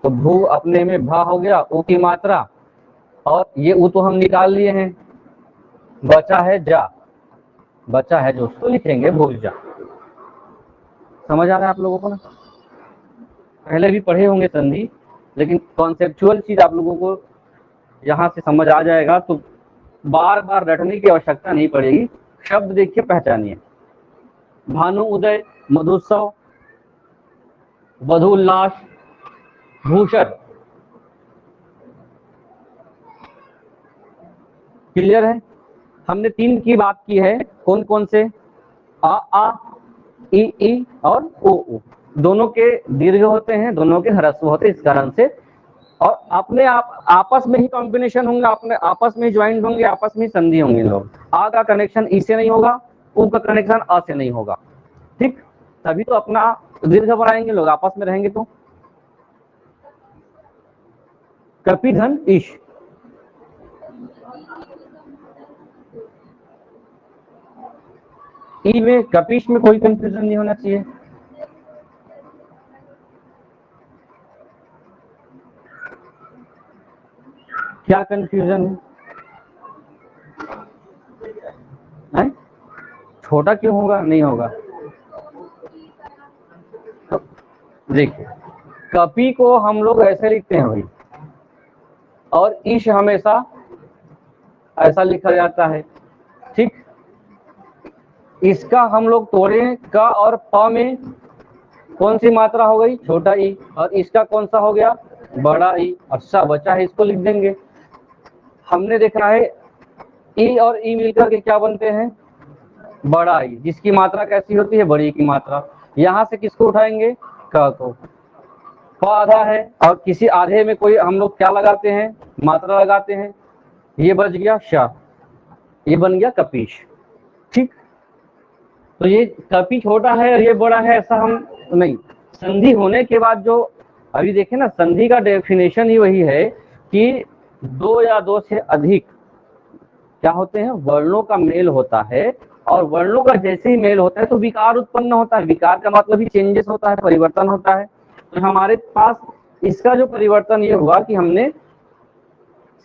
तो भू अपने में भा हो गया, ऊ की मात्रा, और ये ऊ तो हम निकाल लिए हैं, बचा है जा, बचा है जो, उसको लिखेंगे भूल जा। समझ आ रहा है आप लोगों को ना? पहले भी पढ़े होंगे संधि, लेकिन कॉन्सेप्चुअल चीज आप लोगों को यहाँ से समझ आ जाएगा, तो बार बार रटने की आवश्यकता नहीं पड़ेगी। शब्द देखिए, पहचानिए। भानु उदय, मधुत्सव, वधु उल्लास, भूषण। क्लियर है? हमने 3 की बात की है, कौन कौन से? आ, ई और ऊ। दोनों के दीर्घ होते हैं, दोनों के ह्रस्व होते हैं, इस कारण से। और अपने आप आपस में ही कॉम्बिनेशन होंगे, अपने आपस में ज्वाइंट होंगे, आपस में संधि होंगे लोग। आ का कनेक्शन ई से नहीं होगा, ऊ का कनेक्शन आ से नहीं होगा, ठीक। तभी तो अपना दीर्घ बनाएंगे लोग, आपस में रहेंगे तो। कपिधन ईश, ई में कपिश में कोई कंफ्यूजन नहीं होना चाहिए। क्या कंफ्यूजन है? छोटा क्यों होगा? नहीं होगा। देखिए, कपि को हम लोग ऐसे लिखते हैं भाई, और ईश हमेशा ऐसा लिखा जाता है, ठीक। इसका हम लोग तोड़े, का और प में कौन सी मात्रा हो गई? छोटा ई। और इसका कौन सा हो गया? बड़ा ई। अच्छा बचा है, इसको लिख देंगे। हमने देखा है ई और ई मिलकर के क्या बनते हैं? बड़ा ई, जिसकी मात्रा कैसी होती है? बड़ी की मात्रा। यहां से किसको उठाएंगे? क को। प आधा है, और किसी आधे में कोई हम लोग क्या लगाते हैं? मात्रा लगाते हैं। ये बच गया श, ये बन गया कपीश, ठीक। तो ये कपि छोटा है और ये बड़ा है, ऐसा हम नहीं। संधि होने के बाद जो अभी देखें ना, संधि का डेफिनेशन ही वही है कि दो या दो से अधिक क्या होते हैं? वर्णों का मेल होता है। और वर्णों का जैसे ही मेल होता है तो विकार उत्पन्न होता है। विकार का मतलब ही चेंजेस होता है, परिवर्तन होता है। तो हमारे पास इसका जो परिवर्तन ये हुआ कि हमने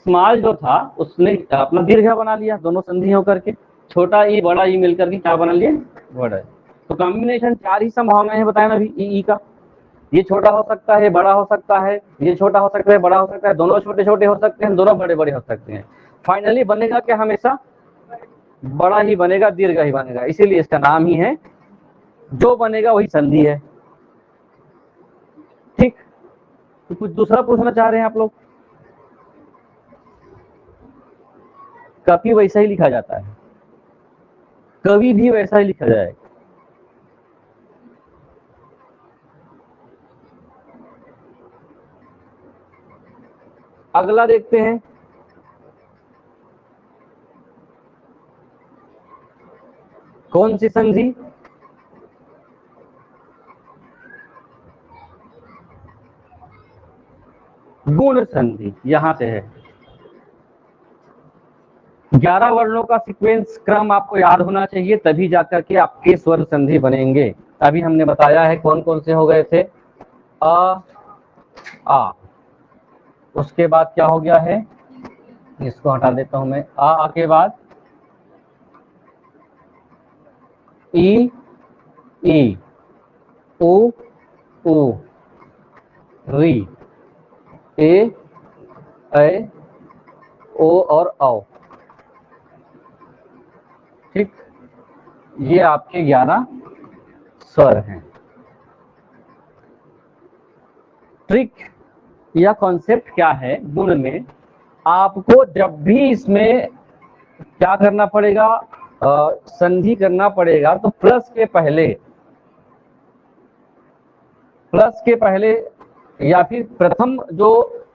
स्मॉल जो था उसने अपना दीर्घ बना लिया, दोनों संधि होकर के। छोटा ई बड़ा ई मिलकर के क्या बना लिए? बड़ा। तो कॉम्बिनेशन 4 ही संभावनाएं बताया ना अभी ई का। ये छोटा हो सकता है, बड़ा हो सकता है, ये छोटा हो सकता है, बड़ा हो सकता है, दोनों छोटे छोटे हो सकते हैं, दोनों बड़े बड़े हो सकते हैं। फाइनली बनेगा क्या? हमेशा बड़ा ही बनेगा, दीर्घ ही बनेगा, इसीलिए इसका नाम ही है। जो बनेगा वही संधि है, ठीक। तो कुछ दूसरा पूछना चाह रहे हैं आप लोग? कभी वैसा ही लिखा जाता है, कवि भी वैसा ही लिखा जाएगा। अगला देखते हैं, कौन सी संधि? गुण संधि, यहां से है। 11 वर्णों का सीक्वेंस क्रम आपको याद होना चाहिए, तभी जाकर के आपके स्वर संधि बनेंगे। अभी हमने बताया है कौन कौन से हो गए थे। आ, उसके बाद क्या हो गया है? इसको हटा देता हूं मैं। आ के बाद ई, ई, उ, ऊ, री, ए, ओ और औ, ठीक। ये आपके 11 स्वर हैं। ट्रिक या कॉन्सेप्ट क्या है गुण में? आपको जब भी इसमें क्या करना पड़ेगा? संधि करना पड़ेगा, तो प्लस के पहले या फिर प्रथम जो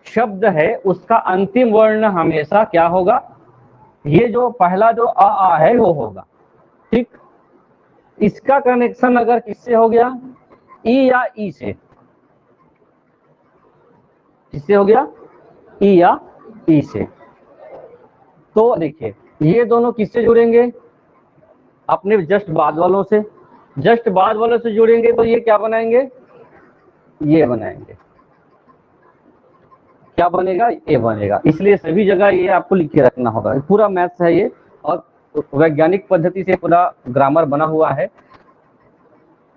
शब्द है उसका अंतिम वर्ण हमेशा क्या होगा? ये जो पहला जो आ है वो होगा, ठीक। इसका कनेक्शन अगर किससे हो गया? ई या ई से। किससे हो गया? ई या ई से। तो देखिए, ये दोनों किससे जुड़ेंगे? अपने जस्ट बाद वालों से। जस्ट बाद वालों से जुड़ेंगे तो ये क्या बनाएंगे? ये बनाएंगे। क्या बनेगा? ये बनेगा। इसलिए सभी जगह ये आपको लिख के रखना होगा। पूरा मैथ्स है ये, और वैज्ञानिक पद्धति से पूरा ग्रामर बना हुआ है।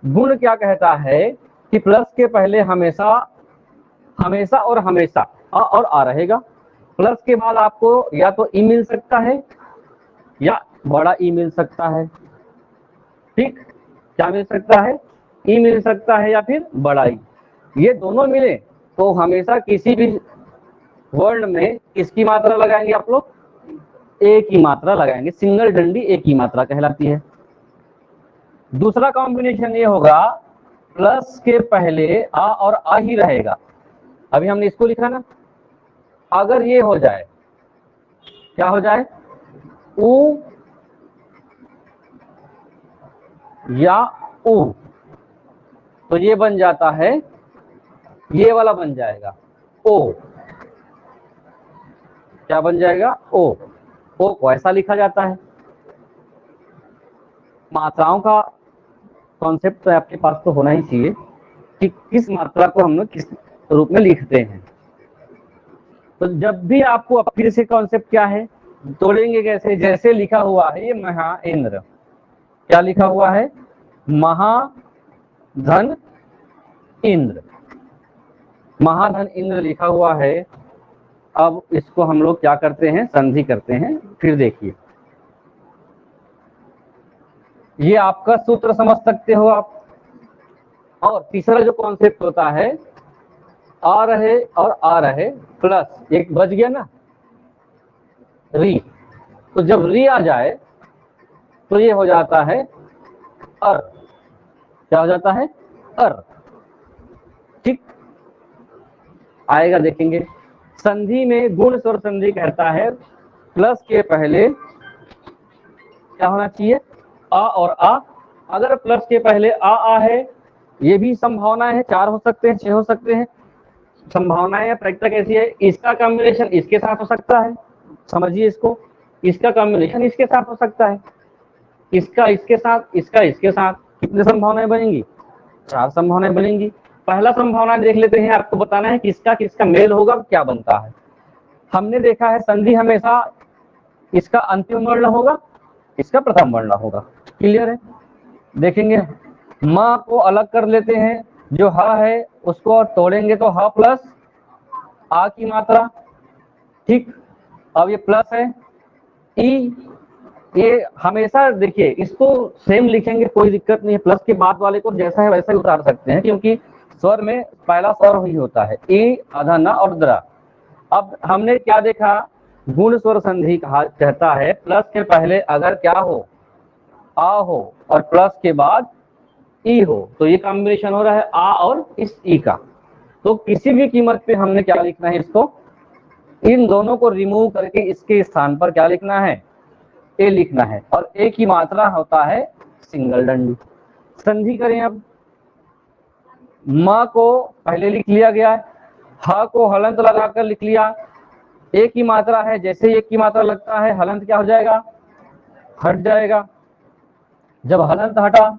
गुण क्या कहता है कि प्लस के पहले हमेशा हमेशा और हमेशा आ और आ रहेगा। प्लस के बाद आपको या तो ई मिल सकता है या बड़ा ई मिल सकता है, ठीक। क्या मिल सकता है? ई मिल सकता है या फिर बड़ा ई। ये दोनों मिले तो हमेशा किसी भी वर्ण में किसकी मात्रा लगाएंगे आप लोग? एक ही मात्रा लगाएंगे, सिंगल डंडी एक ही मात्रा कहलाती है। दूसरा कॉम्बिनेशन ये होगा, प्लस के पहले आ और आ ही रहेगा। अभी हमने इसको लिखा ना, अगर ये हो जाए, क्या हो जाए, उ या उ, तो ये बन जाता है, ये वाला बन जाएगा ओ। क्या बन जाएगा, ओ। ओ को ऐसा लिखा जाता है। मात्राओं का कॉन्सेप्ट तो आपके पास तो होना ही चाहिए कि किस मात्रा को हम लोग किस रूप में लिखते हैं। तो जब भी आपको, अब फिर से कॉन्सेप्ट क्या है, तोड़ेंगे कैसे, जैसे लिखा हुआ है ये महेंद्र, क्या लिखा हुआ है, महाधन इंद्र, महाधन इंद्र लिखा हुआ है। अब इसको हम लोग क्या करते हैं, संधि करते हैं। फिर देखिए, ये आपका सूत्र समझ सकते हो आप। और तीसरा जो कॉन्सेप्ट होता है, आ रहे और आ रहे प्लस एक बच गया ना, री, तो जब री आ जाए तो ये हो जाता है अर। क्या हो जाता है, अर। ठीक आएगा, देखेंगे। संधि में गुण स्वर संधि कहता है प्लस के पहले क्या होना चाहिए, आ और आ। अगर प्लस के पहले आ है, ये भी संभावना है, 4 हो सकते हैं, 6 हो सकते हैं संभावनाएं। या प्रैक्टिस कैसी है, इसका कॉम्बिनेशन इसके साथ हो सकता है, समझिए इसको, इसका कॉम्बिनेशन इसके साथ हो सकता है, इसका इसके साथ, इसका इसके साथ। कितने संभावनाएं बनेंगी, 4 संभावनाएं बनेंगी। पहला संभावना देख लेते हैं, आपको बताना है किसका किसका मेल होगा, क्या बनता है। हमने देखा है संधि हमेशा इसका अंतिम वर्ण होगा, इसका प्रथम वर्ण होगा। क्लियर है, देखेंगे। माँ को अलग कर लेते हैं, जो ह है उसको तोड़ेंगे तो ह प्लस आ की मात्रा। ठीक, अब ये प्लस है, ई, ये हमेशा देखिए इसको सेम लिखेंगे, कोई दिक्कत नहीं है। प्लस के बाद वाले को जैसा है वैसा ही उतार सकते हैं, क्योंकि स्वर में पहला स्वर ही होता है, ई, आधा, न और द्रा। अब हमने क्या देखा, गुण स्वर संधि कहा कहता है प्लस के पहले अगर क्या हो, आ हो, और प्लस के बाद ई हो, तो ये कॉम्बिनेशन हो रहा है आ और इस ई का। तो किसी भी कीमत पे हमने क्या लिखना है, इसको, इन दोनों को रिमूव करके इसके स्थान पर क्या लिखना है, ए लिखना है। और ए की मात्रा होता है सिंगल डंडी। संधि करें अब, माँ को पहले लिख लिया गया है, हा को हलंत लगाकर लिख लिया। ए की मात्रा है, जैसे एक की मात्रा लगता है हलंत क्या हो जाएगा, हट जाएगा। जब हलंत हटा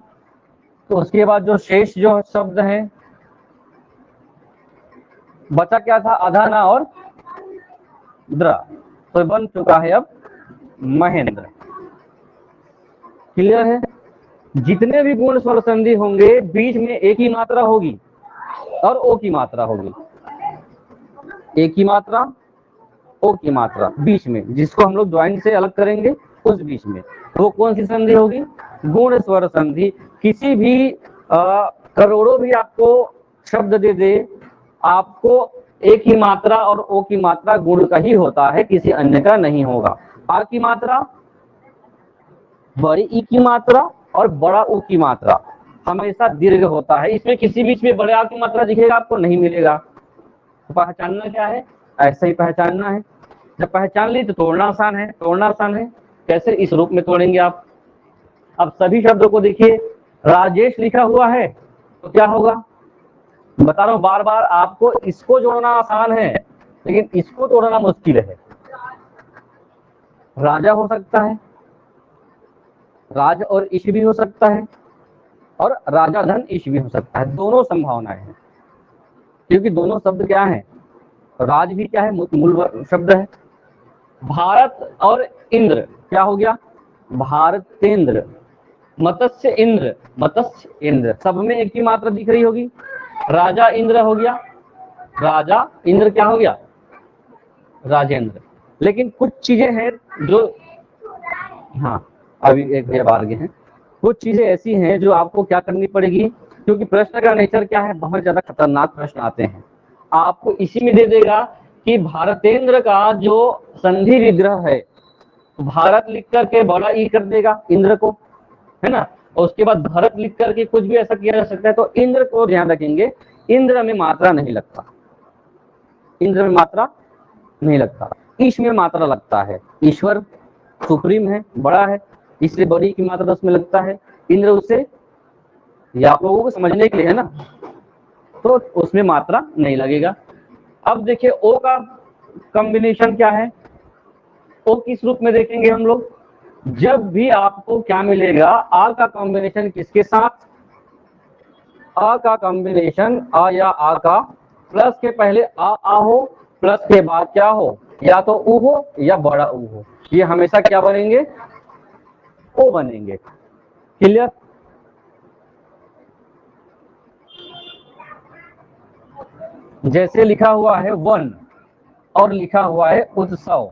तो उसके बाद जो शेष जो शब्द हैं, बचा क्या था, अधाना और द्रा, तो बन चुका है अब महेंद्र। क्लियर है। जितने भी गुण स्वर संधि होंगे बीच में एक ही मात्रा होगी और ओ की मात्रा होगी, एक ही मात्रा, ओ की मात्रा बीच में, जिसको हम लोग ज्वाइंट से अलग करेंगे उस बीच में, वो कौन सी संधि होगी, गुण स्वर संधि। किसी भी करोड़ों भी आपको शब्द दे दे, आपको एक ही मात्रा और ओ की मात्रा गुण का ही होता है, किसी अन्य का नहीं होगा। आ की मात्रा, बड़ी ई की मात्रा और बड़ा ऊ की मात्रा हमेशा दीर्घ होता है। इसमें किसी बीच में बड़े आ की मात्रा दिखेगा आपको, नहीं मिलेगा। तो पहचानना क्या है, ऐसे ही पहचानना है। जब पहचान ली तो तोड़ना आसान है, तोड़ना आसान है। कैसे, इस रूप में तोड़ेंगे आप। अब सभी शब्दों को देखिए, राजेश लिखा हुआ है तो क्या होगा, बता रहा हूं बार बार, आपको इसको जोड़ना आसान है लेकिन इसको तोड़ना मुश्किल है। राजा हो सकता है, राज और ईश भी हो सकता है, और राजा धन ईश भी हो सकता है। दोनों संभावनाएं हैं, क्योंकि दोनों शब्द क्या है, राज भी क्या है, मूल शब्द है। भारत और इंद्र क्या हो गया, भारतेंद्र। मत्स्य इंद्र, मत्स्य इंद्र, सब में एक ही मात्रा दिख रही होगी। राजा इंद्र हो गया, राजा इंद्र क्या हो गया, राजेंद्र। लेकिन कुछ चीजें हैं जो, हाँ अभी एक भैया बाहर गए हैं, कुछ चीजें ऐसी हैं जो आपको क्या करनी पड़ेगी, क्योंकि प्रश्न का नेचर क्या है, बहुत ज्यादा खतरनाक प्रश्न आते हैं। आपको इसी में दे देगा कि भारतेंद्र का जो संधि विग्रह है भारत लिख करके बड़ा ई कर देगा इंद्र को, है ना, और उसके बाद भरत लिख करके कुछ भी ऐसा किया जा सकता है। तो इंद्र को ध्यान रखेंगे, इंद्र में मात्रा नहीं लगता, इंद्र में मात्रा नहीं लगता, ईश में मात्रा लगता है। ईश्वर सुप्रीम है, बड़ा है, इसलिए बड़ी की मात्रा उसमें लगता है। इंद्र उससे, ये आप लोगों को समझने के लिए है ना, तो उसमें मात्रा नहीं लगेगा। अब देखिए ओ का कॉम्बिनेशन क्या है, ओ किस रूप में देखेंगे हम लोग, जब भी आपको क्या मिलेगा, आ का कॉम्बिनेशन किसके साथ, आ का कॉम्बिनेशन आ या आ का प्लस के पहले आ हो, प्लस के बाद क्या हो, या तो ऊ हो या बड़ा ऊ हो, ये हमेशा क्या बनेंगे, ओ बनेंगे। क्लियर। जैसे लिखा हुआ है वन और लिखा हुआ है उत्सव,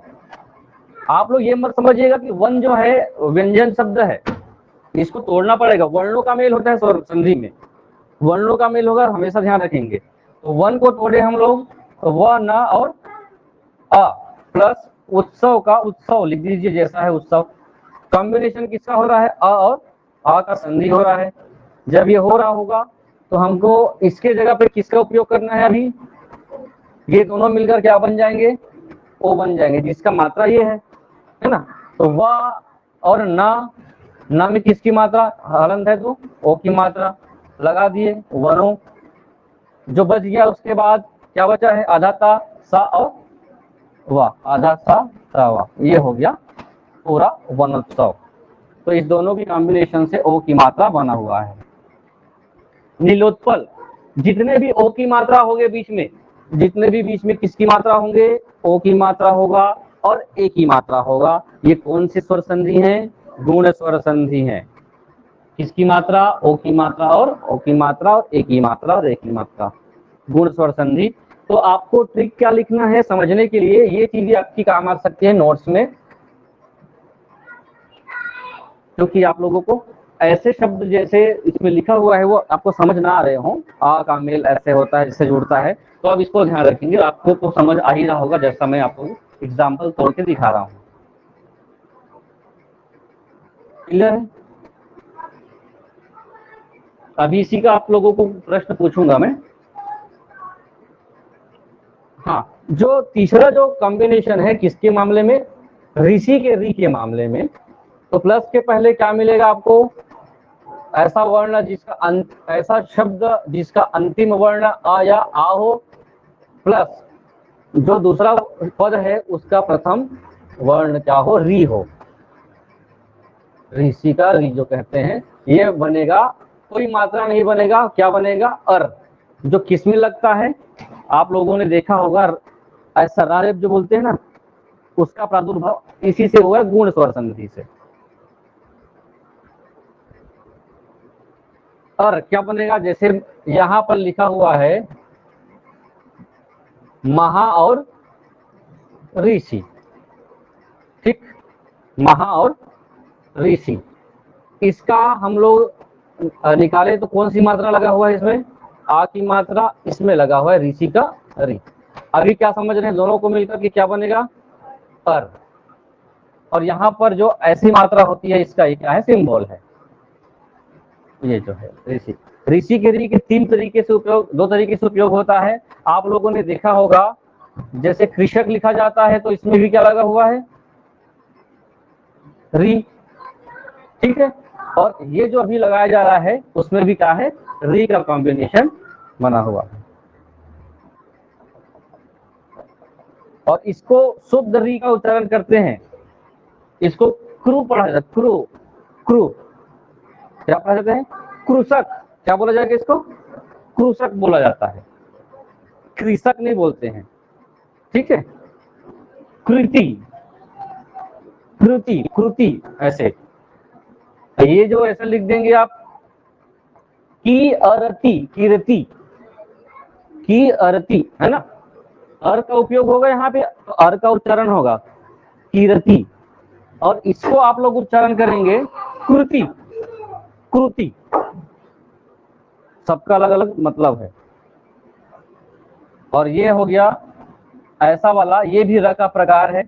आप लोग ये मत समझिएगा कि वन जो है व्यंजन शब्द है, इसको तोड़ना पड़ेगा, वर्णों का मेल होता है स्वर संधि में, वर्णों का मेल होगा, हमेशा ध्यान रखेंगे। तो वन को तोड़े हम लोग, तो व न और अ प्लस उत्सव का उत्सव लिख दीजिए, जैसा है उत्सव। कॉम्बिनेशन किसका हो रहा है, अ और आ का संधि हो रहा है। जब ये हो रहा होगा तो हमको इसके जगह पे किसका उपयोग करना है, अभी ये दोनों मिलकर क्या बन जाएंगे, ओ बन जाएंगे, जिसका मात्रा ये है ना। तो व और ना में किसकी मात्रा हलंत है, तो ओ की मात्रा लगा दिए, वनो। जो बच गया उसके बाद क्या बचा है, आधा ता सा और वाह, आधा सा वा, ये हो गया पूरा वनोत्सव। तो इस दोनों की कॉम्बिनेशन से ओ की मात्रा बना हुआ है। नीलोत्पल, जितने भी ओ की मात्रा होंगे बीच में, जितने भी बीच में किसकी मात्रा होंगे, ओ की मात्रा होगा और ए की मात्रा होगा। ये कौन सी स्वर संधि है, गुण स्वर संधि है। किसकी मात्रा, ओ की मात्रा और ओ की मात्रा और ए की मात्रा और ए की मात्रा, गुण स्वर संधि। तो आपको ट्रिक क्या लिखना है समझने के लिए, ये चीजें आपकी काम आ सकती है नोट्स में, क्योंकि आप लोगों को ऐसे शब्द जैसे इसमें लिखा हुआ है वो आपको समझ ना आ रहे हो, आ का मेल ऐसे होता है, इससे जुड़ता है, तो अब इसको ध्यान रखेंगे, आपको तो समझ आ ही रहा होगा जैसा मैं आपको एग्जाम्पल तोड़ के दिखा रहा हूँ। क्लियर है। अभी इसी का आप लोगों को प्रश्न पूछूंगा मैं। हाँ, जो तीसरा जो कॉम्बिनेशन है किसके मामले में, ऋषि के री के मामले में, तो प्लस के पहले क्या मिलेगा आपको, ऐसा वर्ण जिसका ऐसा शब्द जिसका अंतिम वर्ण आ या आ हो, प्लस जो दूसरा पद है उसका प्रथम वर्ण क्या हो, री हो, ऋषि का री जो कहते हैं, ये बनेगा, कोई मात्रा नहीं बनेगा, क्या बनेगा, अर, जो किस में लगता है, आप लोगों ने देखा होगा ऐसा रारेब जो बोलते हैं ना, उसका प्रादुर्भाव इसी से हुआ है, गुण स्वर संधि से। और क्या बनेगा, जैसे यहां पर लिखा हुआ है महा और ऋषि, ठीक, महा और ऋषि, इसका हम लोग निकाले तो कौन सी मात्रा लगा हुआ है इसमें, आ की मात्रा, इसमें लगा हुआ है ऋषि का री। अभी क्या समझ रहे हैं, दोनों को मिलकर के क्या बनेगा, अर। और यहाँ पर जो ऐसी मात्रा होती है इसका क्या है, सिंबल है, ये जो है ऋषि। ऋषि के री के तीन तरीके से उपयोग, दो तरीके से उपयोग होता है, आप लोगों ने देखा होगा, जैसे कृषक लिखा जाता है तो इसमें भी क्या लगा हुआ है, री, ठीक है। और ये जो अभी लगाया जा रहा है उसमें भी क्या है, री का कॉम्बिनेशन बना हुआ है। और इसको शुद्ध री का उच्चारण करते हैं, इसको क्रू पढ़ा जाता है, क्रू, क्रू क्या पढ़ा जाता है, क्रूसक, क्या बोला जाएगा इसको, क्रूसक बोला जाता है, कृषक नहीं बोलते हैं, ठीक है। कृति, कृति, कृति, ऐसे ये जो ऐसा लिख देंगे आप, की अरति, कीर्ति, की अरति, है ना, अर का उपयोग होगा यहाँ पे, तो अर का उच्चारण होगा कीर्ति, और इसको आप लोग उच्चारण करेंगे कृति, कृति, सबका अलग अलग मतलब है। और ये हो गया ऐसा वाला, ये भी र का प्रकार है,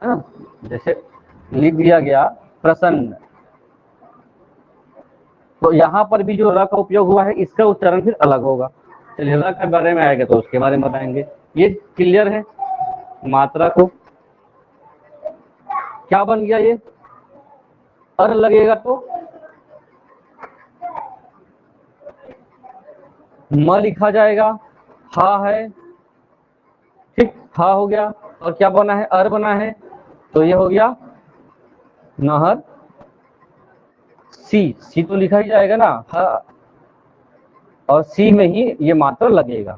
है ना। जैसे लिख दिया गया प्रसन्न, तो यहाँ पर भी जो र का उपयोग हुआ है इसका उच्चारण फिर अलग होगा। चलिए र के बारे में आएगा तो उसके बारे में बताएंगे। ये क्लियर है मात्रा को, क्या बन गया ये, अर लगेगा तो म लिखा जाएगा, हा है, ठीक, हा हो गया, और क्या बना है, अर बना है, तो ये हो गया नहर सी तो लिखा ही जाएगा ना, हा और सी में ही ये मात्रा लगेगा।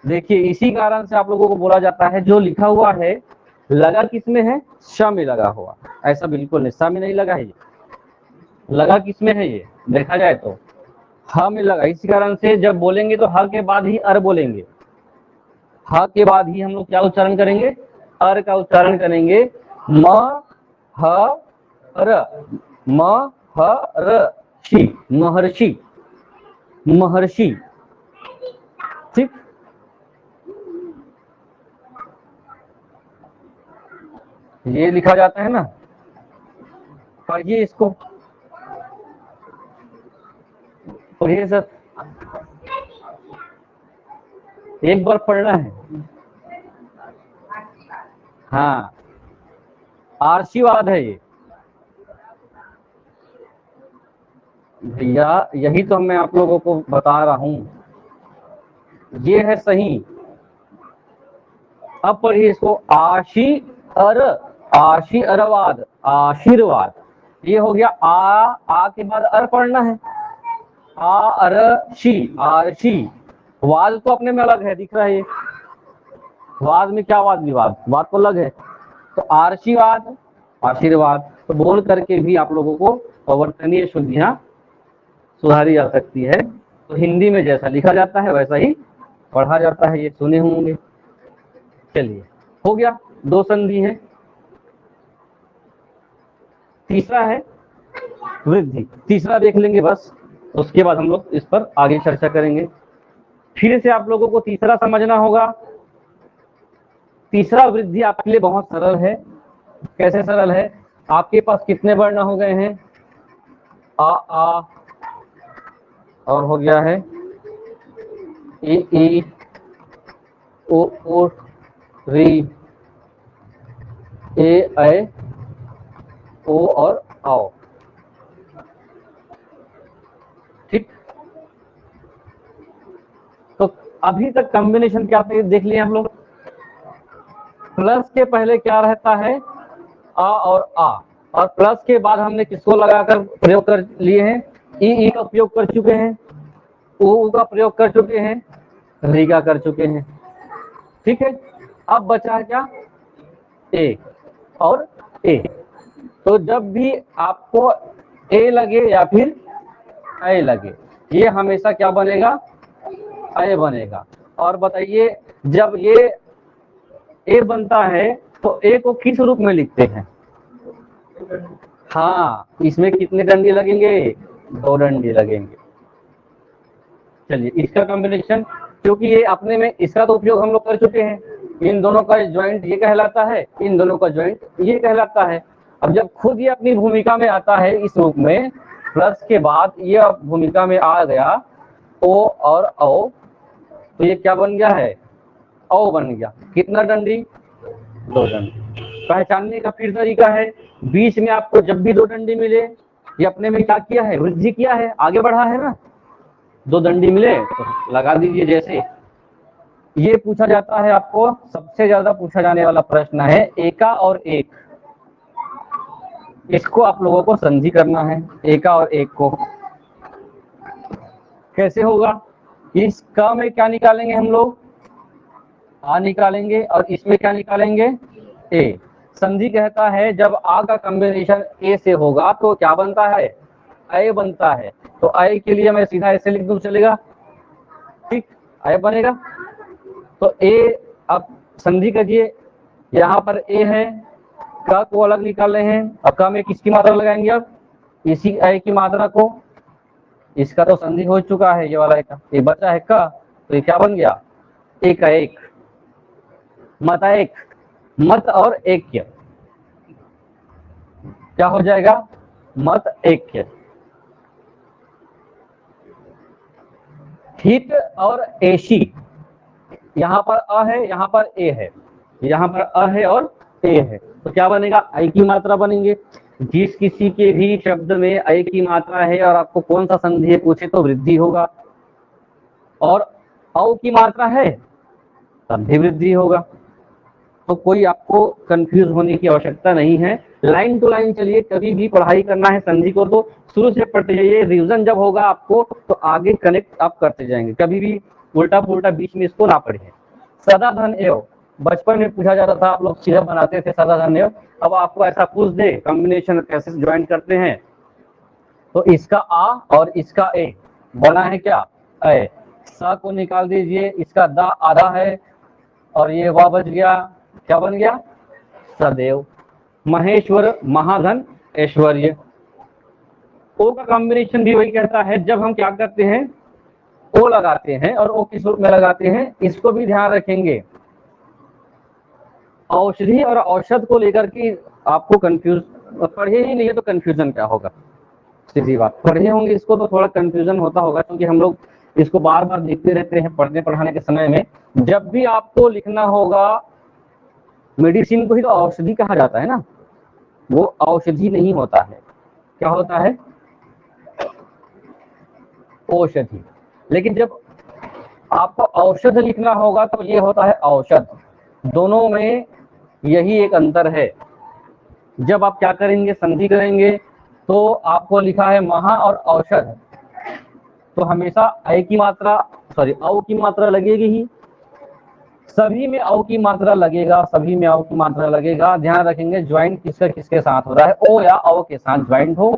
देखिए इसी कारण से आप लोगों को बोला जाता है जो लिखा हुआ है लगा किसमें है, श में लगा हुआ, ऐसा बिल्कुल नहीं, स में नहीं लगा है, ये लगा किसमें है, ये देखा जाए तो ह में लगा। इसी कारण से जब बोलेंगे तो ह के बाद ही अर बोलेंगे, ह के बाद ही हम लोग क्या उच्चारण करेंगे, अर का उच्चारण करेंगे। म ह र, म ह र शी, महर्षि, महर्षि, ठीक। ये लिखा जाता है ना, पढ़िए इसको, पढ़िए सर, एक बार पढ़ना है। हाँ, आशीर्वाद है ये भैया, यही तो मैं आप लोगों को बता रहा हूं, ये है सही। अब पढ़िए इसको, आशीर्वाद, आशीर्वाद, ये हो गया। आ के बाद अर पढ़ना है, आरशी, आरशी, वाद तो अपने में अलग है, दिख रहा है ये, वाद में क्या वाद विवाद, वाद तो अलग है, तो आशीर्वाद, आशीर्वाद, तो बोल करके भी आप लोगों को प्रवर्तनीय शुद्धियां सुधारी जा सकती है। तो हिंदी में जैसा लिखा जाता है वैसा ही पढ़ा जाता है, ये सुने होंगे। चलिए हो गया, दो संधि है। तीसरा है वृद्धि, तीसरा देख लेंगे बस, उसके बाद हम लोग इस पर आगे चर्चा करेंगे। फिर से आप लोगों को तीसरा समझना होगा। तीसरा वृद्धि आपके लिए बहुत सरल है। कैसे सरल है, आपके पास कितने वर्ण हो गए हैं, आ और हो गया है ई ओ री, ए ओ और आओ, ठीक। तो अभी तक कॉम्बिनेशन क्या देख लिए हम लोग, प्लस के पहले क्या रहता है, आ और प्लस के बाद हमने किसको लगाकर प्रयोग कर लिए हैं, ई का प्रयोग कर चुके हैं, ऊ का प्रयोग कर चुके हैं, री का कर चुके हैं, ठीक है। अब बचा है क्या, ए और ए। तो जब भी आपको ए लगे या फिर ए लगे, ये हमेशा क्या बनेगा, ए बनेगा। और बताइए जब ये ए बनता है तो ए को किस रूप में लिखते हैं, हाँ, इसमें कितने डंडे लगेंगे, दो डंडे लगेंगे। चलिए इसका कॉम्बिनेशन, क्योंकि ये अपने में इसका तो उपयोग हम लोग कर चुके हैं, इन दोनों का ज्वाइंट ये कहलाता है, इन दोनों का ज्वाइंट ये कहलाता है। अब जब खुद ये अपनी भूमिका में आता है इस रूप में, प्लस के बाद ये भूमिका में आ गया ओ और औ, तो ये क्या बन गया है, औ बन गया। कितना डंडी, दो डंडी। पहचानने का फिर तरीका है, बीच में आपको जब भी दो डंडी मिले, ये अपने में क्या किया है, वृद्धि किया है, आगे बढ़ा है ना, दो डंडी मिले तो लगा दीजिए। जैसे ये पूछा जाता है आपको, सबसे ज्यादा पूछा जाने वाला प्रश्न है एका और एक, इसको आप लोगों को संधि करना है, एका और एक को। कैसे होगा, इस क में क्या निकालेंगे हम लोग, आ निकालेंगे, और इसमें क्या निकालेंगे, ए। संधि कहता है जब आ का कॉम्बिनेशन ए से होगा तो क्या बनता है, ए बनता है। तो ए के लिए मैं सीधा ऐसे लिख दूं, चलेगा, ठीक, ए बनेगा। तो ए, अब संधि करिए, यहाँ पर ए है, क को अलग निकाल रहे हैं, अब क में किसकी मात्रा लगाएंगे, अब इसी ए की मात्रा को, इसका तो संधि हो चुका है, ये वाला ए का, ये बचा है क, तो ये क्या बन गया, एक का एक, मत एक, मत और ऐक्य, क्या हो जाएगा, मत ऐक्य। हित और एशी, यहाँ पर अ है, यहाँ पर ए है, यहाँ पर अ है और ए है, तो क्या बनेगा, ऐ की मात्रा बनेंगे। जिस किसी के भी शब्द में ऐ की मात्रा है और आपको कौन सा संधि पूछे तो वृद्धि होगा, और औ की मात्रा है तब भी वृद्धि होगा। तो कोई आपको कंफ्यूज होने की आवश्यकता नहीं है, लाइन टू लाइन चलिए। कभी भी पढ़ाई करना है संधि को तो शुरू से पढ़ते जाइए, रिवीजन जब होगा आपको तो आगे कनेक्ट आप करते जाएंगे, कभी भी उल्टा पुल्टा बीच में इसको ना पढ़िए। सदा धन एव, बचपन में पूछा जाता था, आप लोग सीधा बनाते थे सदा धन एव। अब आपको ऐसा पूछ दे कॉम्बिनेशन कैसे ज्वाइन करते हैं, तो इसका आ और इसका ए बना है क्या, ए। स को निकाल दीजिए, इसका दा आधा है और ये वाह बच गया, क्या बन गया, सदैव। महेश्वर महाधन ऐश्वर्य। ओ का कॉम्बिनेशन भी वही कहता है, जब हम क्या करते हैं ओ लगाते हैं और ओ किस रूप में लगाते हैं, इसको भी ध्यान रखेंगे। औषधि और औषध को लेकर के आपको कंफ्यूज, पढ़े ही नहीं है तो कंफ्यूजन क्या होगा, सीधी बात। पढ़े होंगे इसको तो थोड़ा कंफ्यूजन होता होगा, क्योंकि हम लोग इसको बार बार देखते रहते हैं पढ़ने पढ़ाने के समय में। जब भी आपको लिखना होगा, मेडिसिन को ही तो औषधि कहा जाता है ना, वो औषधि नहीं होता है, क्या होता है, औषधि। लेकिन जब आपको औषध लिखना होगा तो ये होता है औषध। दोनों में यही एक अंतर है। जब आप क्या करेंगे, संधि करेंगे, तो आपको लिखा है महा और औषध, तो हमेशा ऐ की मात्रा, सॉरी औ की मात्रा लगेगी ही। सभी में औ की मात्रा लगेगा, सभी में औ की मात्रा लगेगा। ध्यान रखेंगे ज्वाइंट किसका किसके साथ हो रहा है, ओ या औ के साथ ज्वाइंट हो।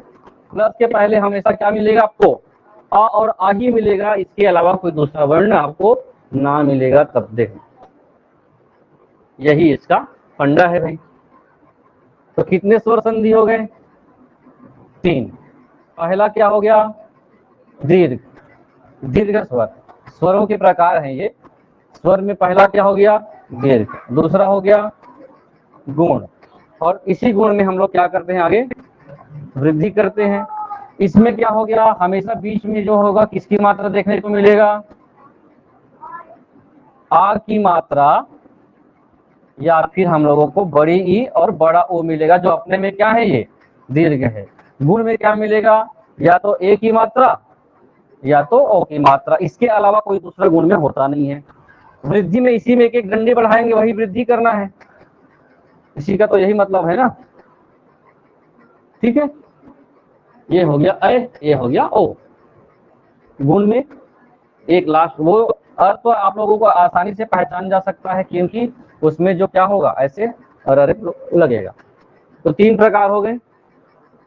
प्लस के पहले हमेशा क्या मिलेगा आपको, अ और आ ही मिलेगा, इसके अलावा कोई दूसरा वर्ण आपको ना मिलेगा। तब देख, यही इसका फंडा है भाई। तो कितने स्वर संधि हो गए, 3। पहला क्या हो गया, दीर्घ, दीर्घ स्वर। स्वरों के प्रकार हैं ये। स्वर में पहला क्या हो गया, दीर्घ। दूसरा हो गया गुण, और इसी गुण में हम लोग क्या करते हैं, आगे वृद्धि करते हैं। इसमें क्या हो गया, हमेशा बीच में जो होगा किसकी मात्रा देखने को मिलेगा, आ की मात्रा, या फिर हम लोगों को बड़ी ई और बड़ा ओ मिलेगा, जो अपने में क्या है, ये दीर्घ है। गुण में क्या मिलेगा, या तो ए की मात्रा या तो ओ की मात्रा, इसके अलावा कोई दूसरा गुण में होता नहीं है। वृद्धि में इसी में एक एक डंडे बढ़ाएंगे, वही वृद्धि करना है, इसी का तो यही मतलब है ना। ठीक है, ये हो गया ऐ, ये हो गया ओ। गुण में एक लास्ट, वो अर्थ तो आप लोगों को आसानी से पहचान जा सकता है, क्योंकि उसमें जो क्या होगा ऐसे और अरे लगेगा। तो 3 प्रकार हो गए,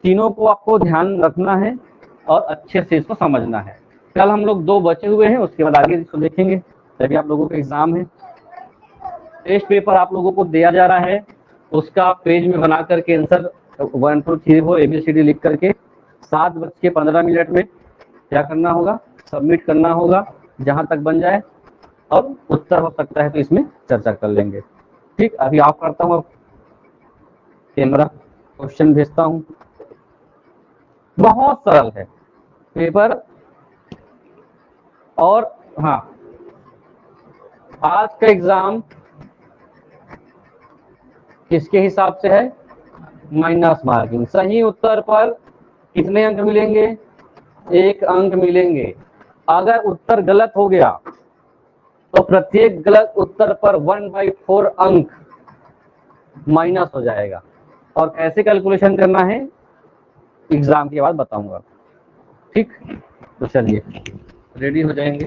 तीनों को आपको ध्यान रखना है और अच्छे से इसको समझना है। कल हम लोग 2 बचे हुए हैं, उसके बाद आगे इसको देखेंगे, तभी आप लोगों का एग्जाम है। टेस्ट पेपर आप लोगों को दिया जा रहा है, उसका पेज में बना करके आंसर 1 2 3 4 ABCD लिख करके 7:15 में क्या करना होगा, सबमिट करना होगा, जहां तक बन जाए, और उत्तर हो सकता है तो इसमें चर्चा कर लेंगे। ठीक, अभी ऑफ करता हूँ, कैमरा, क्वेश्चन भेजता हूँ। बहुत सरल है पेपर। और हाँ, आज का एग्जाम किसके हिसाब से है, माइनस मार्किंग। सही उत्तर पर कितने अंक मिलेंगे, 1 अंक मिलेंगे। अगर उत्तर गलत हो गया तो प्रत्येक गलत उत्तर पर 1/4 अंक माइनस हो जाएगा। और कैसे कैलकुलेशन करना है एग्जाम के बाद बताऊंगा। ठीक, तो चलिए रेडी हो जाएंगे।